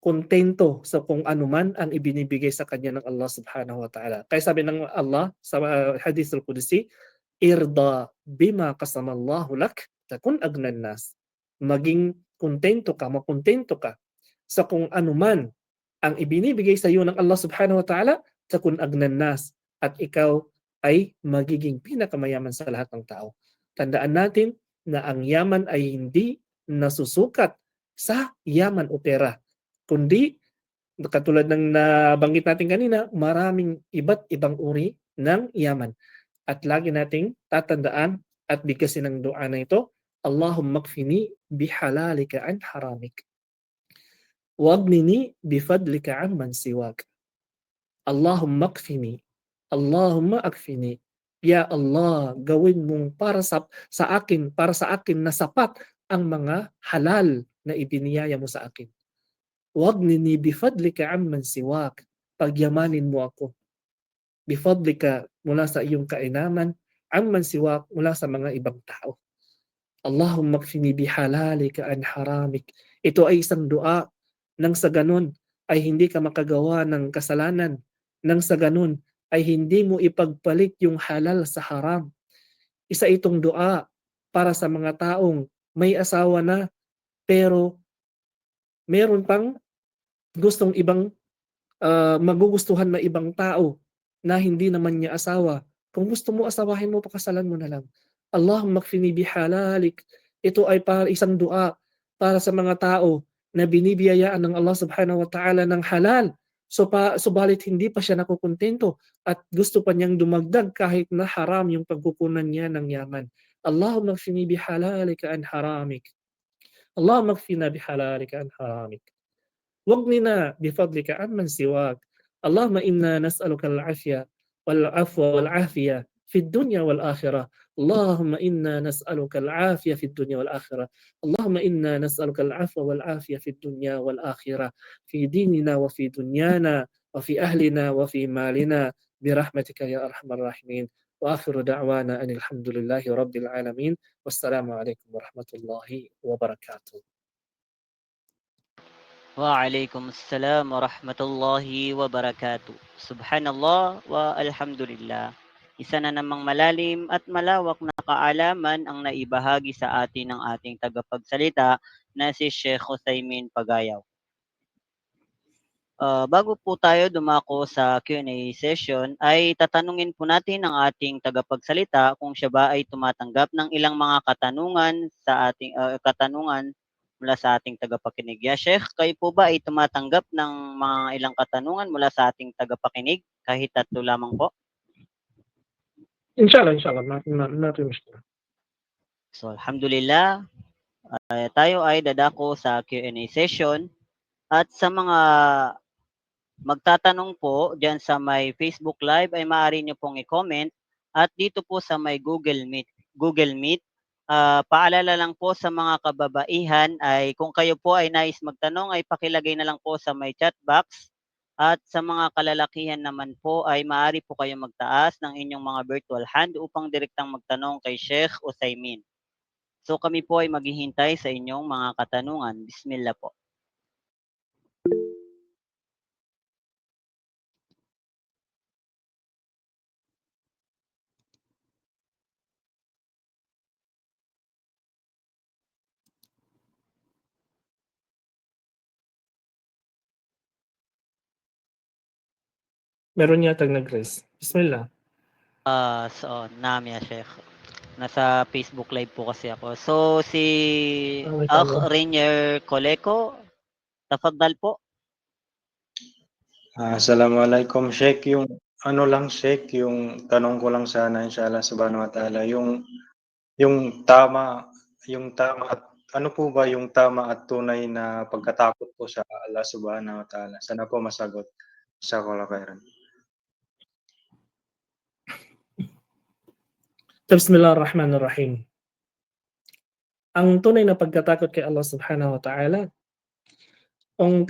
kontento sa kung anuman ang ibinibigay sa kanya ng Allah subhanahu wa ta'ala. Kaya sabi ng Allah sa Hadith al-Qudsi, irda bima qasamallahu lak takun agnan nas. Maging makontento ka sa kung anuman ang ibinibigay sa iyo ng Allah subhanahu wa ta'ala, takun agnan nas, at ikaw ay magiging pinakamayaman sa lahat ng tao. Tandaan natin na ang yaman ay hindi nasusukat sa yaman o pera, kundi katulad ng nabanggit natin kanina, maraming iba't ibang uri ng yaman. At lagi nating tatandaan at bigkasin ng dua na ito, Allahumma kfini bihalalika an haramik. Wagnini bifadlika amman siwak. Allahumma kfini. Allahumma akfini. Ya Allah, gawin mong para sa akin na sapat ang mga halal na ibiniyaya mo sa akin. Wagnini bifadlika amman siwak. Pagyamanin mo ako. Bifadlika, mula sa iyong kainaman, amman siwak, mula sa mga ibang tao. Allahumma kfini bihalalika an haramik. Ito ay isang dua nang sa ganun ay hindi ka makagawa ng kasalanan. Nang sa ganun ay hindi mo ipagpalit yung halal sa haram. Isa itong dua para sa mga taong may asawa na pero meron pang gustong ibang magugustuhan na ibang tao na hindi naman niya asawa. Kung gusto mo asawahin mo, pakasalan mo na lang. Allahumma kfini bihalalik. Ito ay para isang dua para sa mga tao na binibiyayaan ng Allah subhanahu wa ta'ala ng halal. Subalit hindi pa siya nakukontento at gusto pa niyang dumagdag kahit na haram yung pagkukunan niya ng yaman. Allahumma kfini bihalalika an haramik. Allahumma kfina bihalalika an haramik. واغننا بفضلك عمن سواك اللهم إنا نسألك العافية والعفو والعافية في الدنيا والآخرة. اللهم إنا نسألك العافية في الدنيا والآخرة. اللهم إنا نسألك العفو والعافية في الدنيا والآخرة، في ديننا وفي دنيانا وفي أهلنا وفي مالنا، برحمتك يا أرحم الراحمين. وآخر دعوانا أن الحمد لله رب العالمين، والسلام عليكم ورحمة الله وبركاته. Waalaikumsalam warahmatullahi wabarakatuh. Subhanallah wa alhamdulillah. Isa na namang malalim at malawak na kaalaman ang naibahagi sa atin ng ating tagapagsalita na si Sheikh Uthaymin Pagayaw. Bago po tayo dumako sa Q&A session, ay tatanungin po natin ang ating tagapagsalita kung siya ba ay tumatanggap ng ilang mga katanungan mula sa ating tagapakinig. Ya Sheikh, kayo po ba ay tumatanggap ng mga ilang katanungan mula sa ating tagapakinig kahit 3 lamang po? Inshallah, inshallah, natin gusto. So alhamdulillah, tayo ay dadako sa Q&A session at sa mga magtatanong po diyan sa may Facebook Live ay maaari niyo pong i-comment at dito po sa may Google Meet, paalala lang po sa mga kababaihan ay kung kayo po ay nais magtanong ay pakilagay na lang po sa may chat box at sa mga kalalakihan naman po ay maaari po kayong magtaas ng inyong mga virtual hand upang direktang magtanong kay Sheikh Uthaymin. So kami po ay maghihintay sa inyong mga katanungan. Bismillah po. Meron yatang nag-raise. Bismillah. So naam ya Sheikh. Nasa Facebook Live po kasi ako. So si Wait Akh lang. Rainier Coleco, tafaddal po. Assalamualaikum Sheikh, yung ano lang Sheikh, yung tanong ko lang sana inshallah subhanahu wa ta'ala, yung tama at ano po ba yung tama at tunay na pagkatakot po sa Allah subhanahu wa ta'ala? Sana po masagot. Jazakallahu khairan. Bismillahirrahmanirrahim. Ang tunay na pagkatakot kay Allah subhanahu wa ta'ala, kung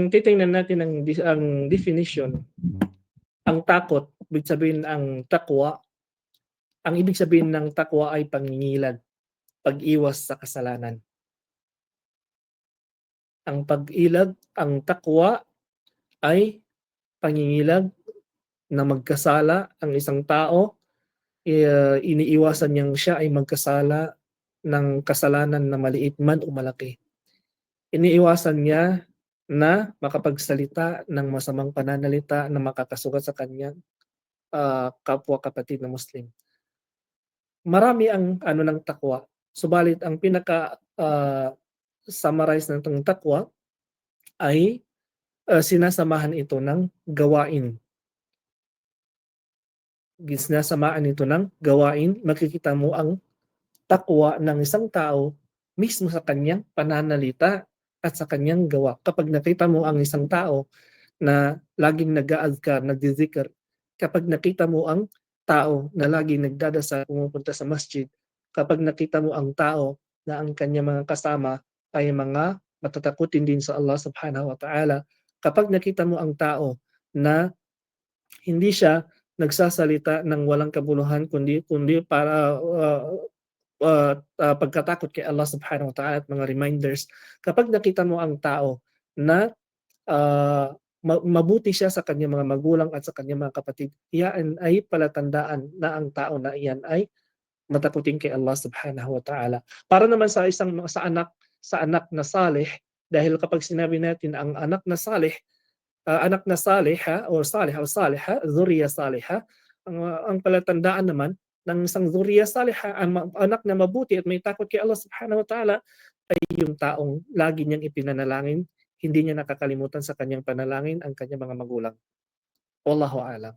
titingnan natin ang definition, ang takot, ibig sabihin ang ibig sabihin ng takwa ay pangingilad, pag-iwas sa kasalanan. Ang takwa ay pangingilad na magkasala ang isang tao, iniiwasan niyang siya ay magkasala ng kasalanan na maliit man o malaki. Iniiwasan niya na makapagsalita ng masamang pananalita na makakasugat sa kanyang kapwa kapatid na Muslim. Marami ang ng takwa, subalit ang pinaka summarize ng takwa ay sinasamahan ito ng gawain. Sinasamahan ito ng gawain, makikita mo ang takwa ng isang tao mismo sa kanyang pananalita at sa kanyang gawa. Kapag nakita mo ang isang tao na laging nag-aazkar, nagzizikr, kapag nakita mo ang tao na laging nagdadasal, pumupunta sa masjid, kapag nakita mo ang tao na ang kanyang mga kasama ay mga matatakutin din sa Allah subhanahu wa ta'ala, kapag nakita mo ang tao na hindi siya nagsasalita ng walang kabuluhan kundi para pagkatakot kay Allah subhanahu wa ta'ala at mga reminders, kapag nakita mo ang tao na mabuti siya sa kanyang mga magulang at sa kanyang mga kapatid, iyan ay palatandaan na ang tao na iyan ay matakutin kay Allah subhanahu wa ta'ala. Para naman sa anak na salih, dahil kapag sinabi natin ang anak na salih, anak na saliha o saliha, zuriya saliha, ang palatandaan naman ng isang zuriya saliha, ang anak na mabuti at may takot kay Allah subhanahu wa ta'ala ay yung taong lagi niyang ipinanalangin, hindi niya nakakalimutan sa kanyang panalangin ang kanyang mga magulang. Wallahu a'lam.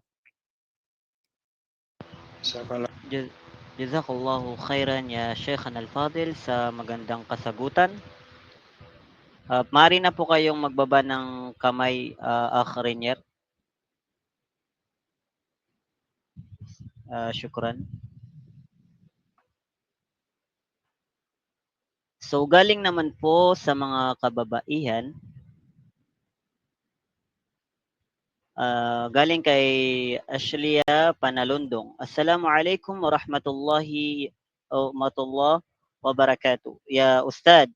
Jazakallahu khairan ya Sheikh Al-Fadil sa magandang kasagutan. Maaari na po kayong magbaba ng kamay, Akh Rainier. Syukran. So galing naman po sa mga kababaihan, galing kay Ashlia Panalundong. Assalamualaikum warahmatullahi wabarakatuh. Ya Ustad,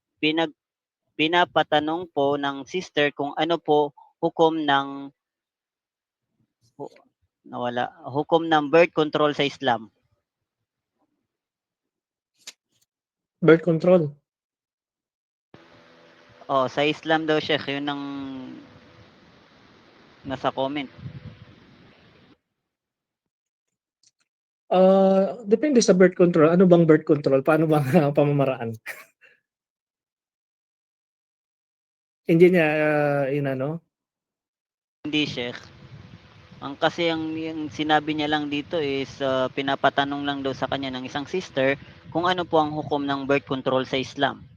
pinapatanong po ng sister kung ano po hukom ng birth control sa Islam. Birth control. Sa Islam daw, Sheikh, yun ang nasa comment. Depende sa birth control. Ano bang birth control? Paano bang pamamaraan? Hindi niya inano? Hindi, Sheikh. Kasi yung sinabi niya lang dito is pinapatanong lang daw sa kanya ng isang sister kung ano po ang hukom ng birth control sa Islam.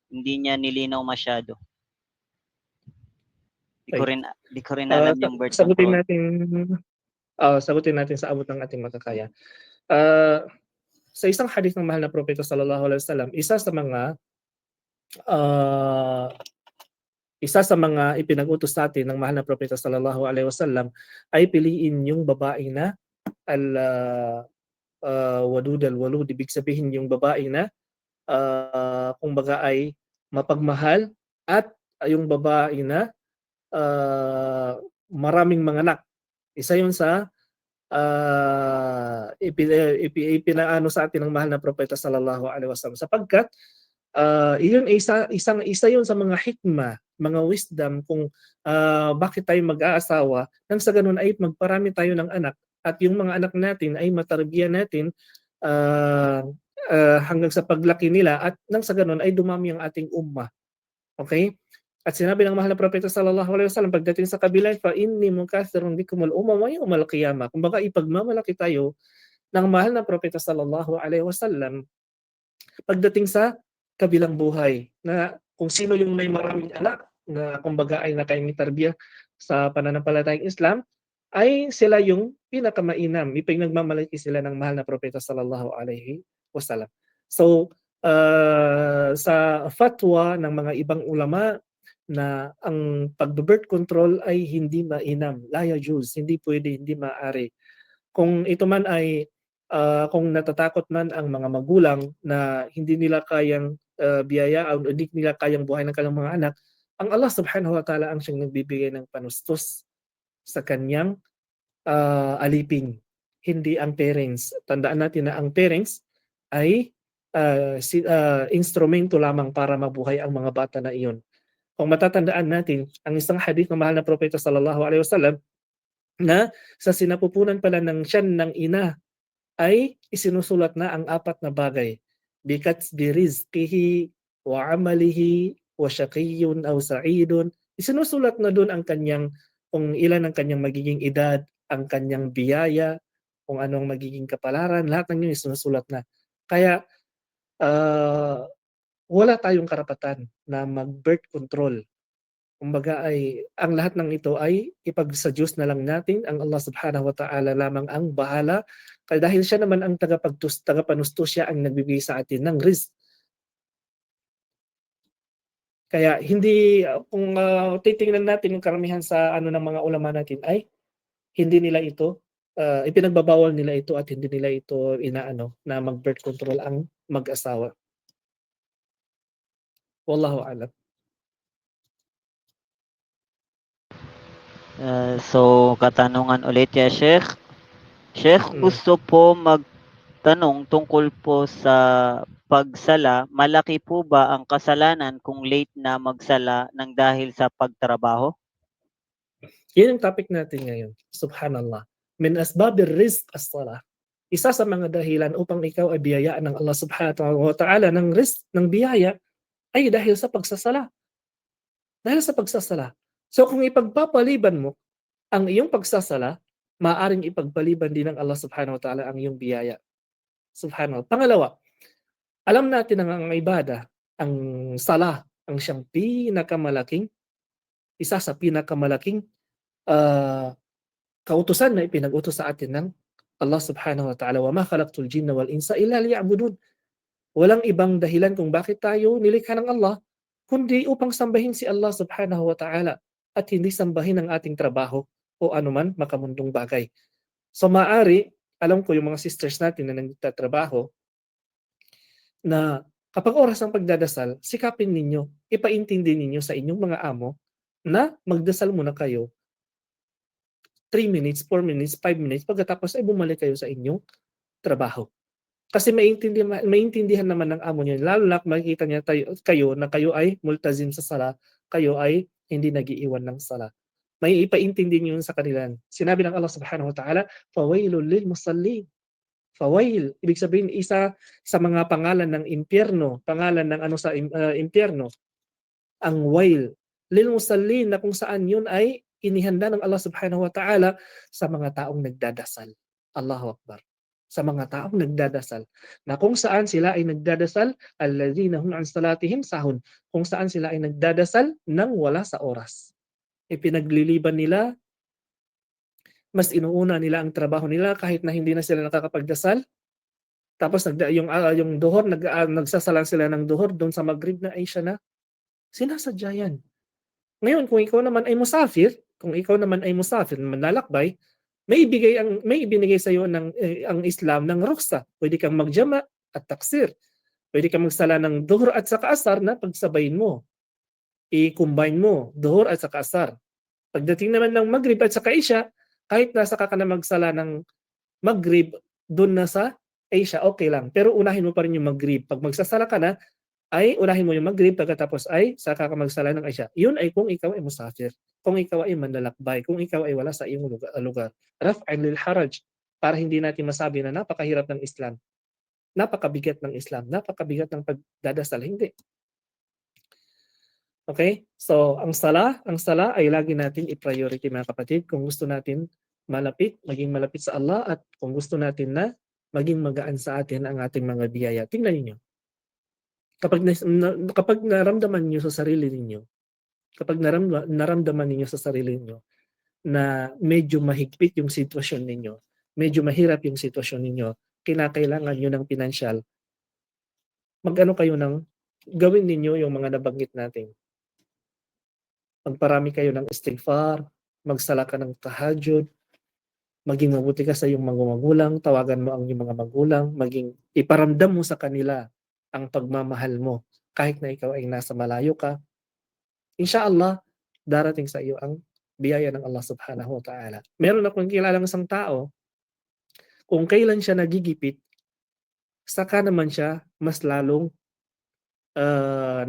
Hindi niya nilinaw masyado. Di ko rin alam yung birth sagutin control. Sagutin natin sa abot ng ating makakaya. Sa isang hadith ng mahal na propeta sallallahu alaihi wasallam, isa sa mga ipinag-utos sa atin ng mahal na propeta sallallahu alaihi wasallam ay piliin yung babae na wadud al-walud, ibig sabihin yung babae na kumbaga ay mapagmahal at yung babae na maraming mga anak. Isa yun sa ipinaano sa atin ng mahal na propeta sallallahu alaihi wasallam, sapagkat iyon ay isa yun sa mga hikma, mga wisdom kung bakit tayo mag-aasawa, nang sa ganun ay magparami tayo ng anak at yung mga anak natin ay matarbiyan natin hanggang sa paglaki nila, at nang sa ganun ay dumami ang ating ummah. Okay? At sinabi ng mahal na propeta sallallahu alaihi wasallam pagdating sa kabilang, fa inni mukathirun bikumul umama yawmal qiyamah. Kumbaga ipagmamalaki tayo ng mahal na propeta sallallahu alaihi wasallam pagdating sa kabilang buhay, na kung sino yung may maraming anak na kumbaga ay nakaimitarbiya sa pananampalatayang Islam, ay sila yung pinakamainam. Ipinagmamalaki sila ng mahal na propeta sallallahu alaihi wasallam. So sa fatwa ng mga ibang ulama na ang pag-birth control ay hindi mainam, la yajuz, hindi pwede, hindi maaari. Kung ito man ay kung natatakot man ang mga magulang na hindi nila kayang biyaya o hindi nila kayang buhay ng kanilang mga anak, ang Allah subhanahu wa ta'ala ang siyang nagbibigay ng panustos sa kanyang alipin, hindi ang parents. Tandaan natin na ang parents ay instrumento lamang para mabuhay ang mga bata na iyon. Kung matatandaan natin ang isang hadith ng mahal na propeta sallallahu alaihi wasallam, na sa sinapupunan pala ng tiyan ng ina ay isinusulat na ang apat na bagay. Bikatsbi rizqihi wa amalihi wa shaqiyyun aw sa'idun. Isinusulat na doon ang kanyang, kung ilan ang kanyang magiging edad, ang kanyang biyaya, kung anong magiging kapalaran, lahat ng yun isinusulat na. Kaya wala tayong karapatan na mag-birth control. Kumbaga ay ang lahat ng ito ay ipagsa Diyos na lang natin. Ang Allah subhanahu wa ta'ala lamang ang bahala. Kaya dahil siya naman ang tagapanustos, siya ang nagbibigay sa atin ng rizq. Kaya hindi, kung titingnan natin yung karamihan sa ng mga ulama natin, ay hindi nila ito, ipinagbabawal nila ito at hindi nila ito inaano na mag-birth control ang mag-asawa. Wallahu a'lam. So, katanungan ulit ya, Sheikh. Sheikh, gusto po magtanong tungkol po sa pagsala. Malaki po ba ang kasalanan kung late na magsala ng dahil sa pagtrabaho? Yan ang topic natin ngayon. Subhanallah. Min asbabir rizq as-salah. Isa sa mga dahilan upang ikaw ay biyayaan ng Allah subhanahu wa ta'ala ng rizq, ng biyaya, ay dahil sa pagsasala. Dahil sa pagsasala. So kung ipagpapaliban mo ang iyong pagsasala, maaaring ipagpaliban din ng Allah subhanahu wa ta'ala ang iyong biyaya. Subhanallah. Pangalawa, alam natin ang ibada, ang sala, ang siyang pinakamalaking, isa sa pinakamalaking kautusan na ipinag-utos sa atin ng Allah subhanahu wa ta'ala, "Wa ma khalaqtul jinna wal insa illa liya'budun." Walang ibang dahilan kung bakit tayo nilikha ng Allah, kundi upang sambahin si Allah subhanahu wa ta'ala at hindi sambahin ang ating trabaho o anuman makamundong bagay. So maaari, alam ko yung mga sisters natin na nagtatrabaho na kapag oras ng pagdadasal, sikapin ninyo, ipaintindi ninyo sa inyong mga amo na magdasal muna kayo 3 minutes, 4 minutes, 5 minutes, pagkatapos ay bumalik kayo sa inyong trabaho. Kasi maintindihan naman ng amo niyo, lalo na kung makikita niya kayo na kayo ay multazim sa sala, kayo ay hindi nag-iiwan ng sala. May ipaintindi niyo sa kanila. Sinabi ng Allah subhanahu wa ta'ala, "Fawailul lil musallin." Fawail, ibig sabihin isa sa mga pangalan ng impyerno, pangalan ng ano sa impyerno, ang wail lil musallin, na kung saan yun ay inihanda ng Allah subhanahu wa ta'ala sa mga taong nagdadasal. Allahu Akbar. Sa mga taong nagdadasal, na kung saan sila ay nagdadasal, alladhina hum an salatihim sahun, kung saan sila ay nagdadasal nang wala sa oras. Ipinagliliban nila, mas inuuna nila ang trabaho nila kahit na hindi na sila nakakapagdasal. Tapos yung duhur, nagsasalang sila ng duhur doon sa Maghrib na Aisha na. Sinasadya yan. Ngayon, kung ikaw naman ay musafir, manlalakbay, may ibinigay sa iyo ang Islam ng ruksa. Pwede kang magjama at taksir. Pwede kang magsala ng duhur at saka asar na pagsabayin mo. I-combine mo, duhur at saka asar. Pagdating naman ng Maghrib at saka Isha, kahit nasa ka na magsala ng Maghrib doon na sa Isha, okay lang. Pero unahin mo pa rin yung Maghrib. Pag magsasala ka na, ay unahin mo yung Maghrib, pagkatapos ay saka ka magsala ng Isha. Yun ay kung ikaw ay musafir, kung ikaw ay manlalakbay, kung ikaw ay wala sa iyong lugar. Raf'an lil haraj, para hindi natin masabi na napakahirap ng Islam, napakabigat ng Islam, napakabigat ng pagdadasal. Hindi. Okay? So, ang sala ay lagi natin i-priority, mga kapatid, kung gusto natin maging malapit sa Allah, at kung gusto natin na maging magaan sa atin ang ating mga biyaya. Tingnan niyo. Kapag naramdaman niyo sa sarili ninyo, kapag naramdaman niyo sa sarili niyo na medyo mahigpit yung sitwasyon ninyo, medyo mahirap yung sitwasyon ninyo, kinakailangan niyo ng pinansyal, gawin ninyo yung mga nabanggit natin. Magparami kayo ng istighfar, magsala ka ng tahajjud, maging mabuti ka sa iyong mga magulang, tawagan mo ang iyong mga magulang, maging iparamdam mo sa kanila ang pagmamahal mo kahit na ikaw ay nasa malayo ka. Inshallah, darating sa iyo ang biyaya ng Allah subhanahu wa ta'ala. Meron akong kilalang isang tao, kung kailan siya nagigipit, saka naman siya mas lalong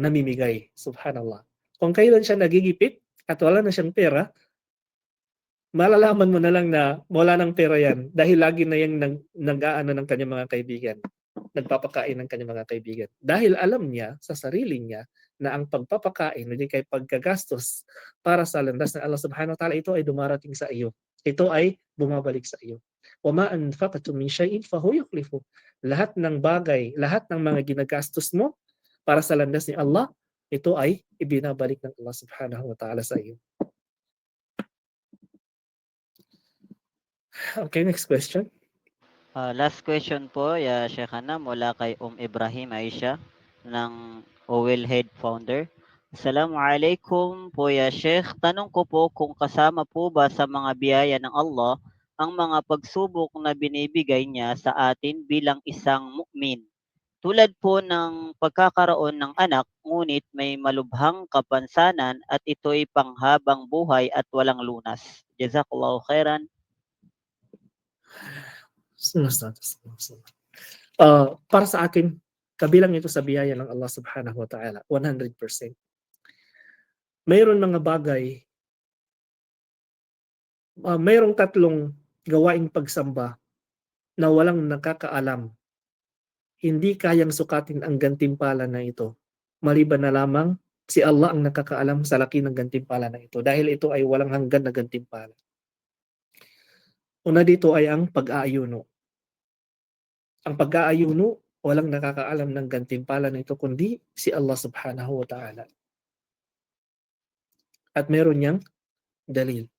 namimigay. Subhanallah. Kung kailan siya nagigipit at wala na siyang pera, malalaman mo na lang na wala ng pera yan dahil lagi na yung nag-aano ng kanyang mga kaibigan, nagpapakain ng kanyang mga kaibigan. Dahil alam niya sa sarili niya na ang pagpapakain, hindi kay paggagastos para sa landas ng Allah subhanahu wa ta'ala, ito ay dumarating sa iyo. Ito ay bumabalik sa iyo. وَمَا أَنْفَقْتُم مِّن شَيْءٍ فَهُوَ يُخْلِفُهُ. Lahat ng bagay, lahat ng mga ginagastos mo para sa landas ni Allah, ito ay ibinabalik ng Allah subhanahu wa ta'ala sa iyo. Okay, next question. Last question po, ya Sheikhana, mula kay Ibrahim Aisha ng Owel Head Founder. Assalamualaikum po ya Sheikh. Tanong ko po kung kasama po ba sa mga biyaya ng Allah ang mga pagsubok na binibigay niya sa atin bilang isang mu'min. Tulad po ng pagkakaroon ng anak, ngunit may malubhang kapansanan at ito'y panghabang buhay at walang lunas. Jazakallahu khairan. Para sa akin, kabilang ito sa biyaya ng Allah subhanahu wa ta'ala, 100%. Mayroon mga bagay, mayroong tatlong gawaing pagsamba na walang nakakaalam. Hindi kayang sukatin ang gantimpala na ito, maliban na lamang si Allah ang nakakaalam sa laki ng gantimpala na ito, dahil ito ay walang hanggan na gantimpala. Una dito ay ang pag-aayuno. Ang pag-aayuno, walang nakakaalam ng gantimpala na ito kundi si Allah subhanahu wa ta'ala. At meron niyang dalil.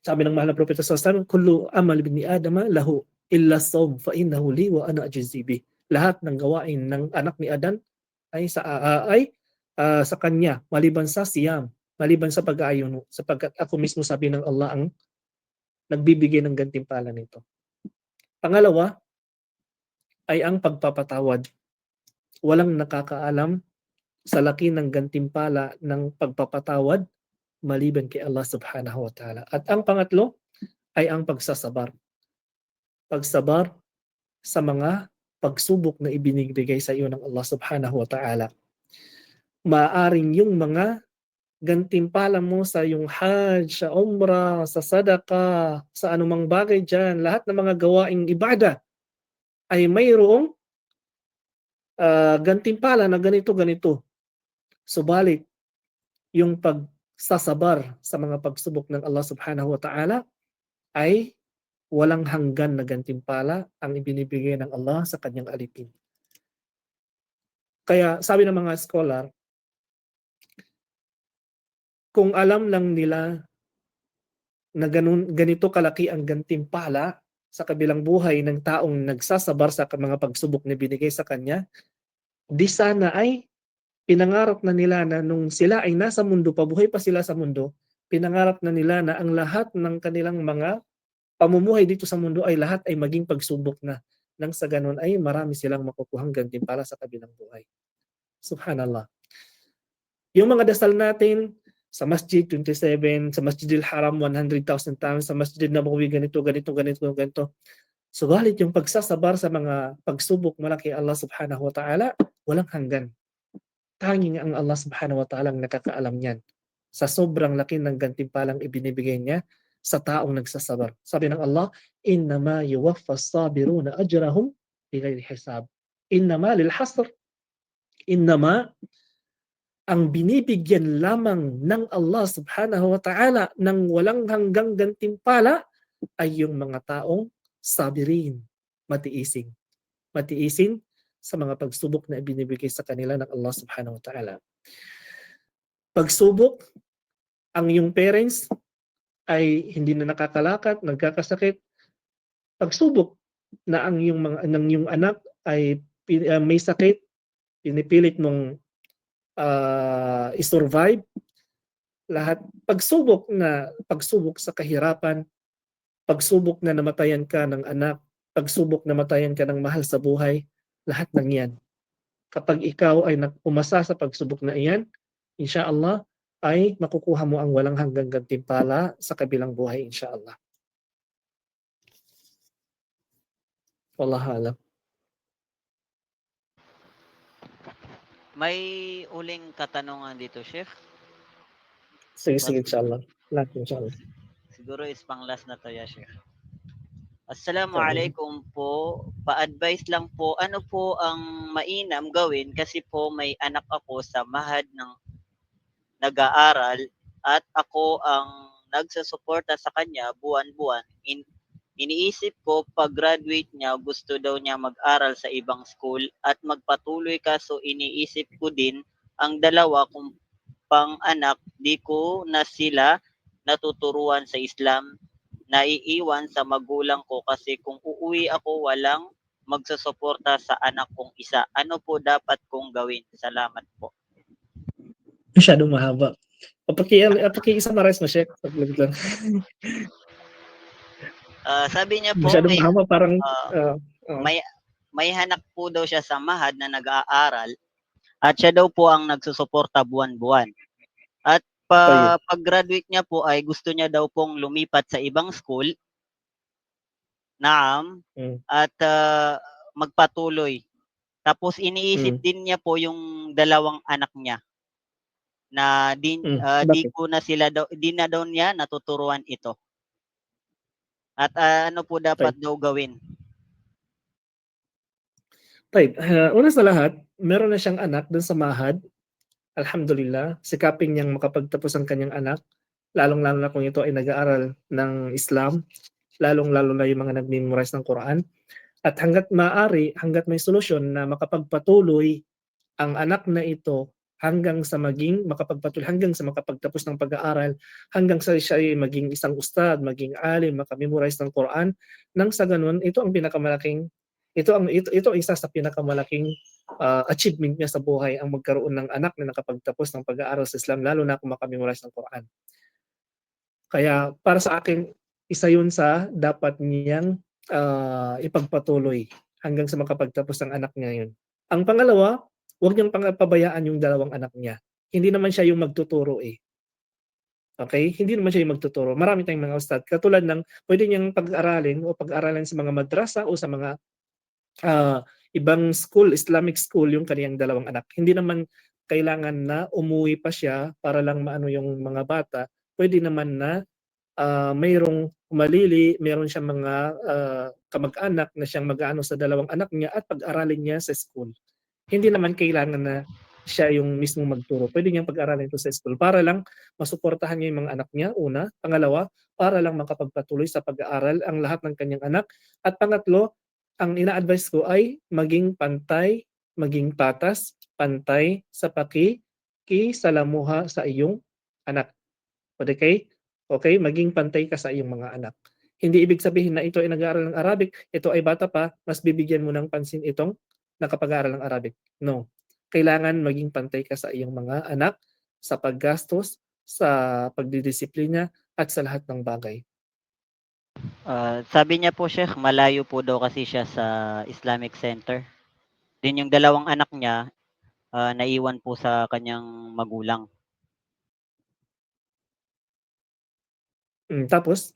Sabi ng mahal na propeta sallallahu alaihi wasallam, kullu amal ibni adama lahu illa as-sawm fa innahu li wa ana ajzi bih. Lahat ng gawain ng anak ni Adan ay sa kanya maliban sa siyam, maliban sa pag-aayuno, sapagkat ako mismo, sabi ng Allah, ang nagbibigay ng gantimpala nito. Pangalawa ay ang pagpapatawad. Walang nakakaalam sa laki ng gantimpala ng pagpapatawad maliban kay Allah subhanahu wa ta'ala. At ang pangatlo ay ang pagsasabar. Pagsabar sa mga pagsubok na ibinibigay sa iyo ng Allah subhanahu wa ta'ala. Maaring yung mga gantimpala mo sa yung hajj, sa umrah, sa sadaqah, sa anumang bagay dyan, lahat ng mga gawaing ibada ay mayroong gantimpala na ganito. Subalit, yung pagsasabar sa mga pagsubok ng Allah subhanahu wa ta'ala ay walang hanggan na gantimpala ang ibinibigay ng Allah sa kanyang alipin. Kaya sabi ng mga scholar, kung alam lang nila na ganito kalaki ang gantimpala sa kabilang buhay ng taong nagsasabar sa mga pagsubok na binigay sa kanya, di sana ay pinangarap na nila na nung sila ay nasa mundo, pabuhay pa sila sa mundo, pinangarap na nila na ang lahat ng kanilang mga pamumuhay dito sa mundo ay lahat ay maging pagsubok na. Nang sa ganun ay marami silang makukuhang gantimpala sa kabilang buhay. Subhanallah. Yung mga dasal natin sa Masjid 27, sa Masjidil Haram 100,000 times, sa Masjid Nabawi ganito. Subalit yung pagsasabar sa mga pagsubok mula kay Allah subhanahu wa ta'ala, walang hanggan. Tanging ang Allah subhanahu wa ta'ala ang nakakaalam niyan sa sobrang laki ng gantimpalang ibinibigay niya sa taong nagsasabar. Sabi ng Allah, innama yuwaffas sabiruna ajrahum bighairi hisab. Innama lil hasr. Innama, ang binibigyan lamang ng Allah subhanahu wa ta'ala ng walang hanggang gantimpala ay yung mga taong sabirin, matiising. Matiising sa mga pagsubok na ibinibigay sa kanila ng Allah subhanahu wa ta'ala. Pagsubok, ang iyong parents ay hindi na nakakalakad, nagkakasakit. Pagsubok na ang iyong anak ay may sakit, pinipilit mong i-survive. Lahat pagsubok sa kahirapan, pagsubok na namatayan ka ng anak, pagsubok na namatayan ka ng mahal sa buhay, lahat ng yan. Kapag ikaw ay umasa sa pagsubok na iyan, insyaAllah ay makukuha mo ang walang hanggang gantimpala sa kabilang buhay, insyaAllah. Wallahu a'lam. May uling katanungan dito, Chef. Sige, insyaAllah. Lahat, insyaAllah. Siguro is pang last na to, ya, Chef. Assalamualaikum po. Pa-advise lang po, ano po ang mainam gawin kasi po may anak ako sa mahad ng nag-aaral at ako ang nagsusuporta sa kanya buwan-buwan. Iniisip ko pag graduate niya, gusto daw niya mag-aral sa ibang school at magpatuloy, kaso iniisip ko din ang dalawa kong pang-anak, di ko na sila natuturuan sa Islam, naiiwan sa magulang ko kasi kung uuwi ako walang magsusuporta sa anak kong isa. Ano po dapat kong gawin? Salamat po. Masyadong mahaba. Paki-summarize mo, Sheikh. Sabi niya po, masyadong mahaba, parang may hanak po daw siya sa mahad na nag-aaral at siya daw po ang nagsusuporta buwan-buwan. At pag-graduate niya po ay gusto niya daw pong lumipat sa ibang school. Naam. At magpatuloy. Tapos iniisip din niya po yung dalawang anak niya na di na daw niya natuturuan ito. At ano po dapat daw gawin? Una sa lahat, meron na siyang anak dun sa mahad. Alhamdulillah, sikapin niyang makapagtapos ang kanyang anak, lalong-lalo na kung ito ay nag-aaral ng Islam, lalong-lalo na yung mga nag-memorize ng Quran. At hanggat maaari, hanggat may solusyon na makapagpatuloy ang anak na ito hanggang sa maging makapagpatuloy, hanggang sa makapagtapos ng pag-aaral, hanggang sa siya ay maging isang ustad, maging alim, makamemorize ng Quran. Nang sa ganun, ito ang isa sa pinakamalaking achievement niya sa buhay, ang magkaroon ng anak na nakapagtapos ng pag-aaral sa Islam, lalo na kung makamemorize ng Quran. Kaya para sa akin, isa yun sa dapat niyang ipagpatuloy hanggang sa makapagtapos ng anak niya yun. Ang pangalawa, huwag niyang pabayaan yung dalawang anak niya. Hindi naman siya yung magtuturo eh. Okay? Hindi naman siya yung magtuturo. Marami tayong mga ustad. Katulad ng pwede niyang pag-aralan sa mga madrasa o sa mga ibang school, Islamic school, yung kaniyang dalawang anak. Hindi naman kailangan na umuwi pa siya para lang maano yung mga bata. Pwede naman na mayroong meron siyang mga kamag-anak na siyang mag-aano sa dalawang anak niya at pag-aralin niya sa school. Hindi naman kailangan na siya yung mismo magturo. Pwede niyang pag-aralin ito sa school para lang masuportahan niya yung mga anak niya, una. Pangalawa, para lang makapagpatuloy sa pag-aaral ang lahat ng kanyang anak. At pangatlo, ang ina-advise ko ay maging pantay, maging patas, pantay sa pakikisalamuha sa iyong anak. Okay? Okay, maging pantay ka sa iyong mga anak. Hindi ibig sabihin na ito ay nag-aaral ng Arabic, ito ay bata pa, mas bibigyan mo ng pansin itong nakapag-aaral ng Arabic. No. Kailangan maging pantay ka sa iyong mga anak sa paggastos, sa pagdidisiplina, at sa lahat ng bagay. Sabi niya po, Sheikh, malayo po daw kasi siya sa Islamic Center. Din yung dalawang anak niya, naiwan po sa kanyang magulang. Tapos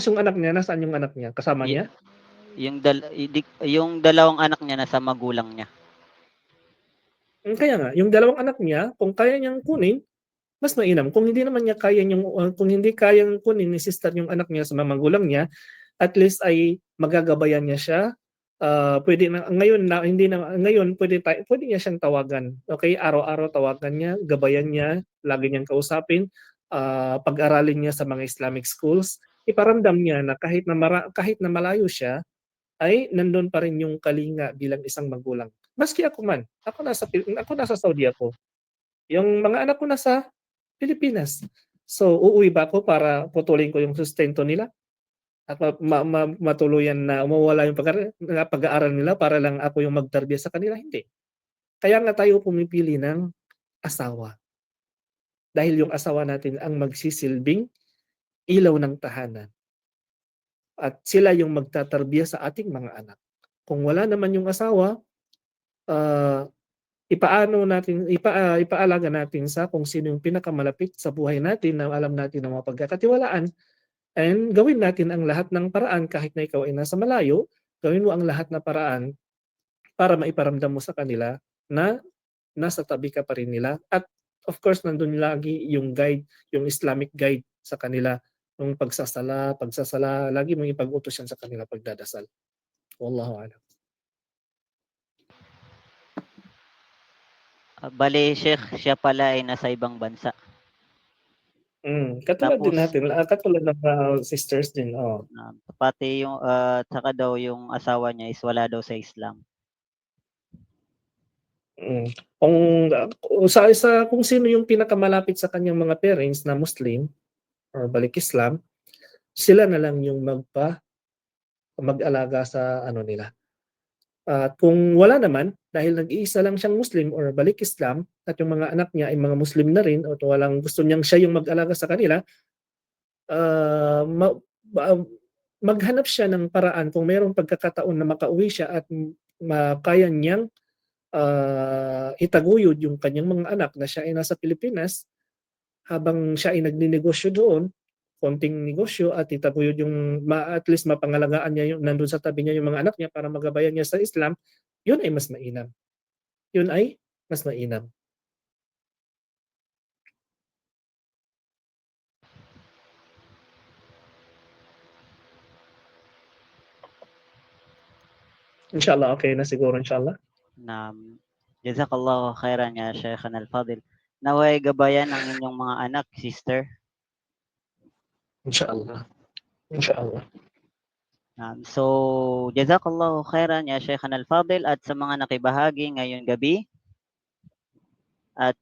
yung anak niya, nasaan yung anak niya? Kasama Y- niya? yung dalawang anak niya nasa magulang niya. Kaya nga, yung dalawang anak niya, kung kaya niyang kunin, mas mainam. Kung hindi naman niya kaya kung hindi kayang kunin ni sister yung anak niya sa mga magulang niya, at least ay magagabayan niya siya. Pwede na ngayon na hindi na ngayon pwede niya siyang tawagan. Okay, araw-araw tawagan niya, gabayan niya, lagi niyang kausapin, pag-aralin niya sa mga Islamic schools. Iparamdam niya na kahit na malayo siya, ay nandun pa rin yung kalinga bilang isang magulang. Maski ako man, ako nasa Saudi ako. Yung mga anak ko nasa Pilipinas. So, uuwi ba ako para putulin ko yung sustento nila? At matuluyan na mawala yung pag-aaral nila para lang ako yung magtarbiya sa kanila? Hindi. Kaya nga tayo pumipili ng asawa. Dahil yung asawa natin ang magsisilbing ilaw ng tahanan. At sila yung magtatarbiya sa ating mga anak. Kung wala naman yung asawa, ipaalaga natin sa kung sino yung pinakamalapit sa buhay natin na alam natin na mapagkakatiwalaan, and gawin natin ang lahat ng paraan kahit na ikaw ay nasa malayo, gawin mo ang lahat na paraan para maiparamdam mo sa kanila na nasa tabi ka pa rin nila. At of course, nandun lagi yung guide, yung Islamic guide sa kanila, yung pagsasala, lagi mong ipag-utos yan sa kanila pagdadasal. Wallahu a'lam. Bale, Sheikh, siya pala ay nasa ibang bansa. Katulad din Tapos, natin, katulad ng sisters din. Oh. pati yung, saka daw yung asawa niya is wala daw sa Islam. Kung sino yung pinakamalapit sa kanyang mga parents na Muslim or balik Islam, sila na lang yung mag-alaga sa ano nila. At kung wala naman, dahil nag-iisa lang siyang Muslim or balik Islam at yung mga anak niya ay mga Muslim na rin o walang gusto niyang siya yung mag-alaga sa kanila, maghanap siya ng paraan kung mayroong pagkakataon na makauwi siya at kaya niyang itaguyod yung kanyang mga anak na siya ay nasa Pilipinas habang siya ay nagninegosyo doon, konting negosyo, at itaguyod yung at least mapangalagaan niya yung nandun sa tabi niya yung mga anak niya para magabayan niya sa Islam, yun ay mas mainam. Yun ay mas mainam. Inshallah, okay na siguro inshallah. Jazakallahu khairan ya Shaykhana al-Fadil. Naway gabayan ang inyong mga anak, sister. Inshallah. Inshallah. So, jazakallahu khairan ya Shaykhana al-Fadil, at sa mga nakibahagi ngayong gabi, At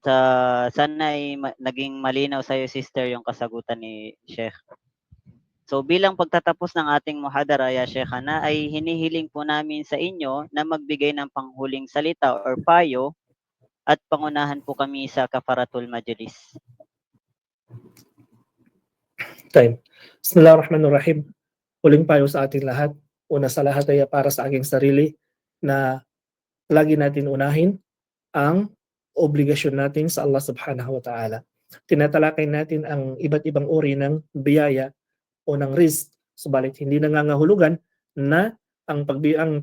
sana ay naging malinaw sa iyo, sister, yung kasagutan ni Sheikh. So bilang pagtatapos ng ating muhadara, ya Sheikhana, ay hinihiling po namin sa inyo na magbigay ng panghuling salita or payo at pangunahan po kami sa kafaratul majlis. Time. Bismillahirrahmanirrahim. Huling payo sa ating lahat. Una sa lahat ay para sa aking sarili na lagi natin unahin ang obligasyon natin sa Allah subhanahu wa ta'ala. Tinatalakay natin ang iba't ibang uri ng biyaya o ng risk, subalit hindi nangangahulugan na ang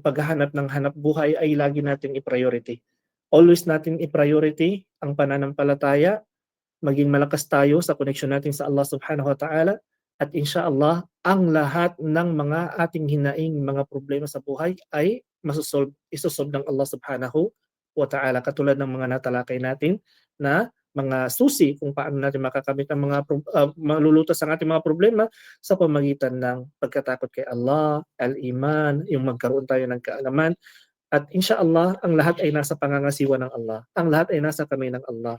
paghahanap ng hanap buhay ay lagi nating i-priority. Always natin i-priority ang pananampalataya, maging malakas tayo sa connection natin sa Allah subhanahu wa ta'ala, at inshallah ang lahat ng mga ating hinaing mga problema sa buhay ay isosolve ng Allah subhanahu wa ta'ala, katulad ng mga natalakay natin na mga susi kung paano natin makakamit ang mga malulutas ang ating mga problema sa pamagitan ng pagkatakot kay Allah, al-iman, yung magkaroon tayo ng kaalaman, at inshallah ang lahat ay nasa pangangasiwa ng Allah. Ang lahat ay nasa kamay ng Allah.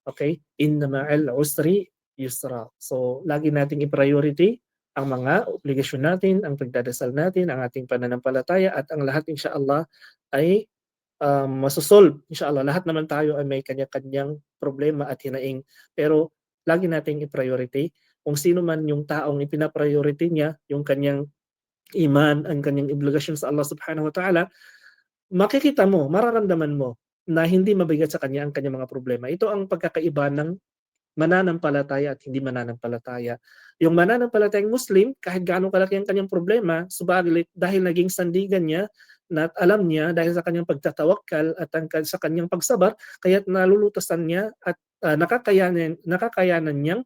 Okay? Inna ma'al usri yusra. So, lagi nating i-priority ang mga obligasyon natin, ang pagdadasal natin, ang ating pananampalataya, at ang lahat inshallah ay masosolve. Inshallah, lahat naman tayo ay may kanya-kanyang problema at hinaing. Pero lagi nating i-priority kung sino man yung taong ipina-priority niya, yung kanyang iman, ang kanyang obligasyon sa Allah subhanahu wa ta'ala, makikita mo, mararamdaman mo na hindi mabigat sa kanya ang kanyang mga problema. Ito ang pagkakaiba ng mananampalataya at hindi mananampalataya. Yung mananampalatayang Muslim, kahit gaano kalaki ang kanyang problema, subalit dahil naging sandigan niya na alam niya dahil sa kanyang pagtatawakkal at sa kanyang pagsabar, kaya't nalulutasan niya at nakakayanan niyang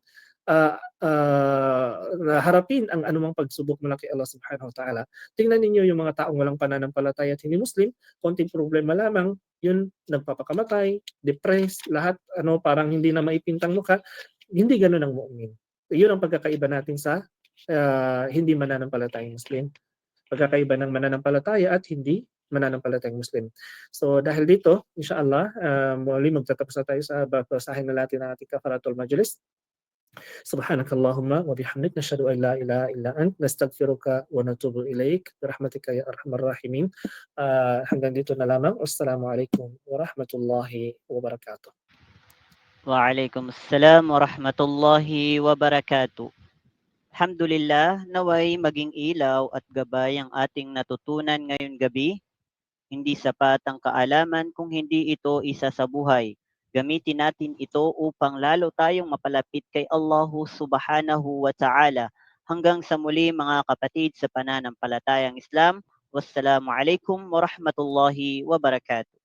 harapin ang anumang pagsubok mula kay Allah subhanahu wa ta'ala. Tingnan ninyo yung mga taong walang pananampalataya at hindi Muslim, konting problema lamang, yun, nagpapakamatay, depressed, lahat, parang hindi na maipintang mukha. Hindi ganun ang mu'min. Yun ang pagkakaiba natin sa hindi mananampalatayang Muslim. Pagkakaiba ng mananampalataya at hindi mananampalatayang Muslim. So dahil dito, inshallah, muli magtatapos na tayo sa basahin na natin ang ating kafaratul majlis. Subhanakallahumma wa bihamdik nashhadu an la ilaha illa ant nastaghfiruka wa natubu ilaik birahmatika ya arhamar rahimin. Hanggang dito na lamang. Wassalamualaikum warahmatullahi wabarakatuh. Waalaikumsalam warahmatullahi wabarakatuh. Alhamdulillah, naway maging ilaw at gabay ang ating natutunan ngayong gabi. Hindi sapat ang kaalaman kung hindi ito isa sa buhay. Gamitin natin ito upang lalo tayong mapalapit kay Allah subhanahu wa ta'ala. Hanggang sa muli mga kapatid sa pananampalatayang Islam. Wassalamualaikum warahmatullahi wabarakatuh.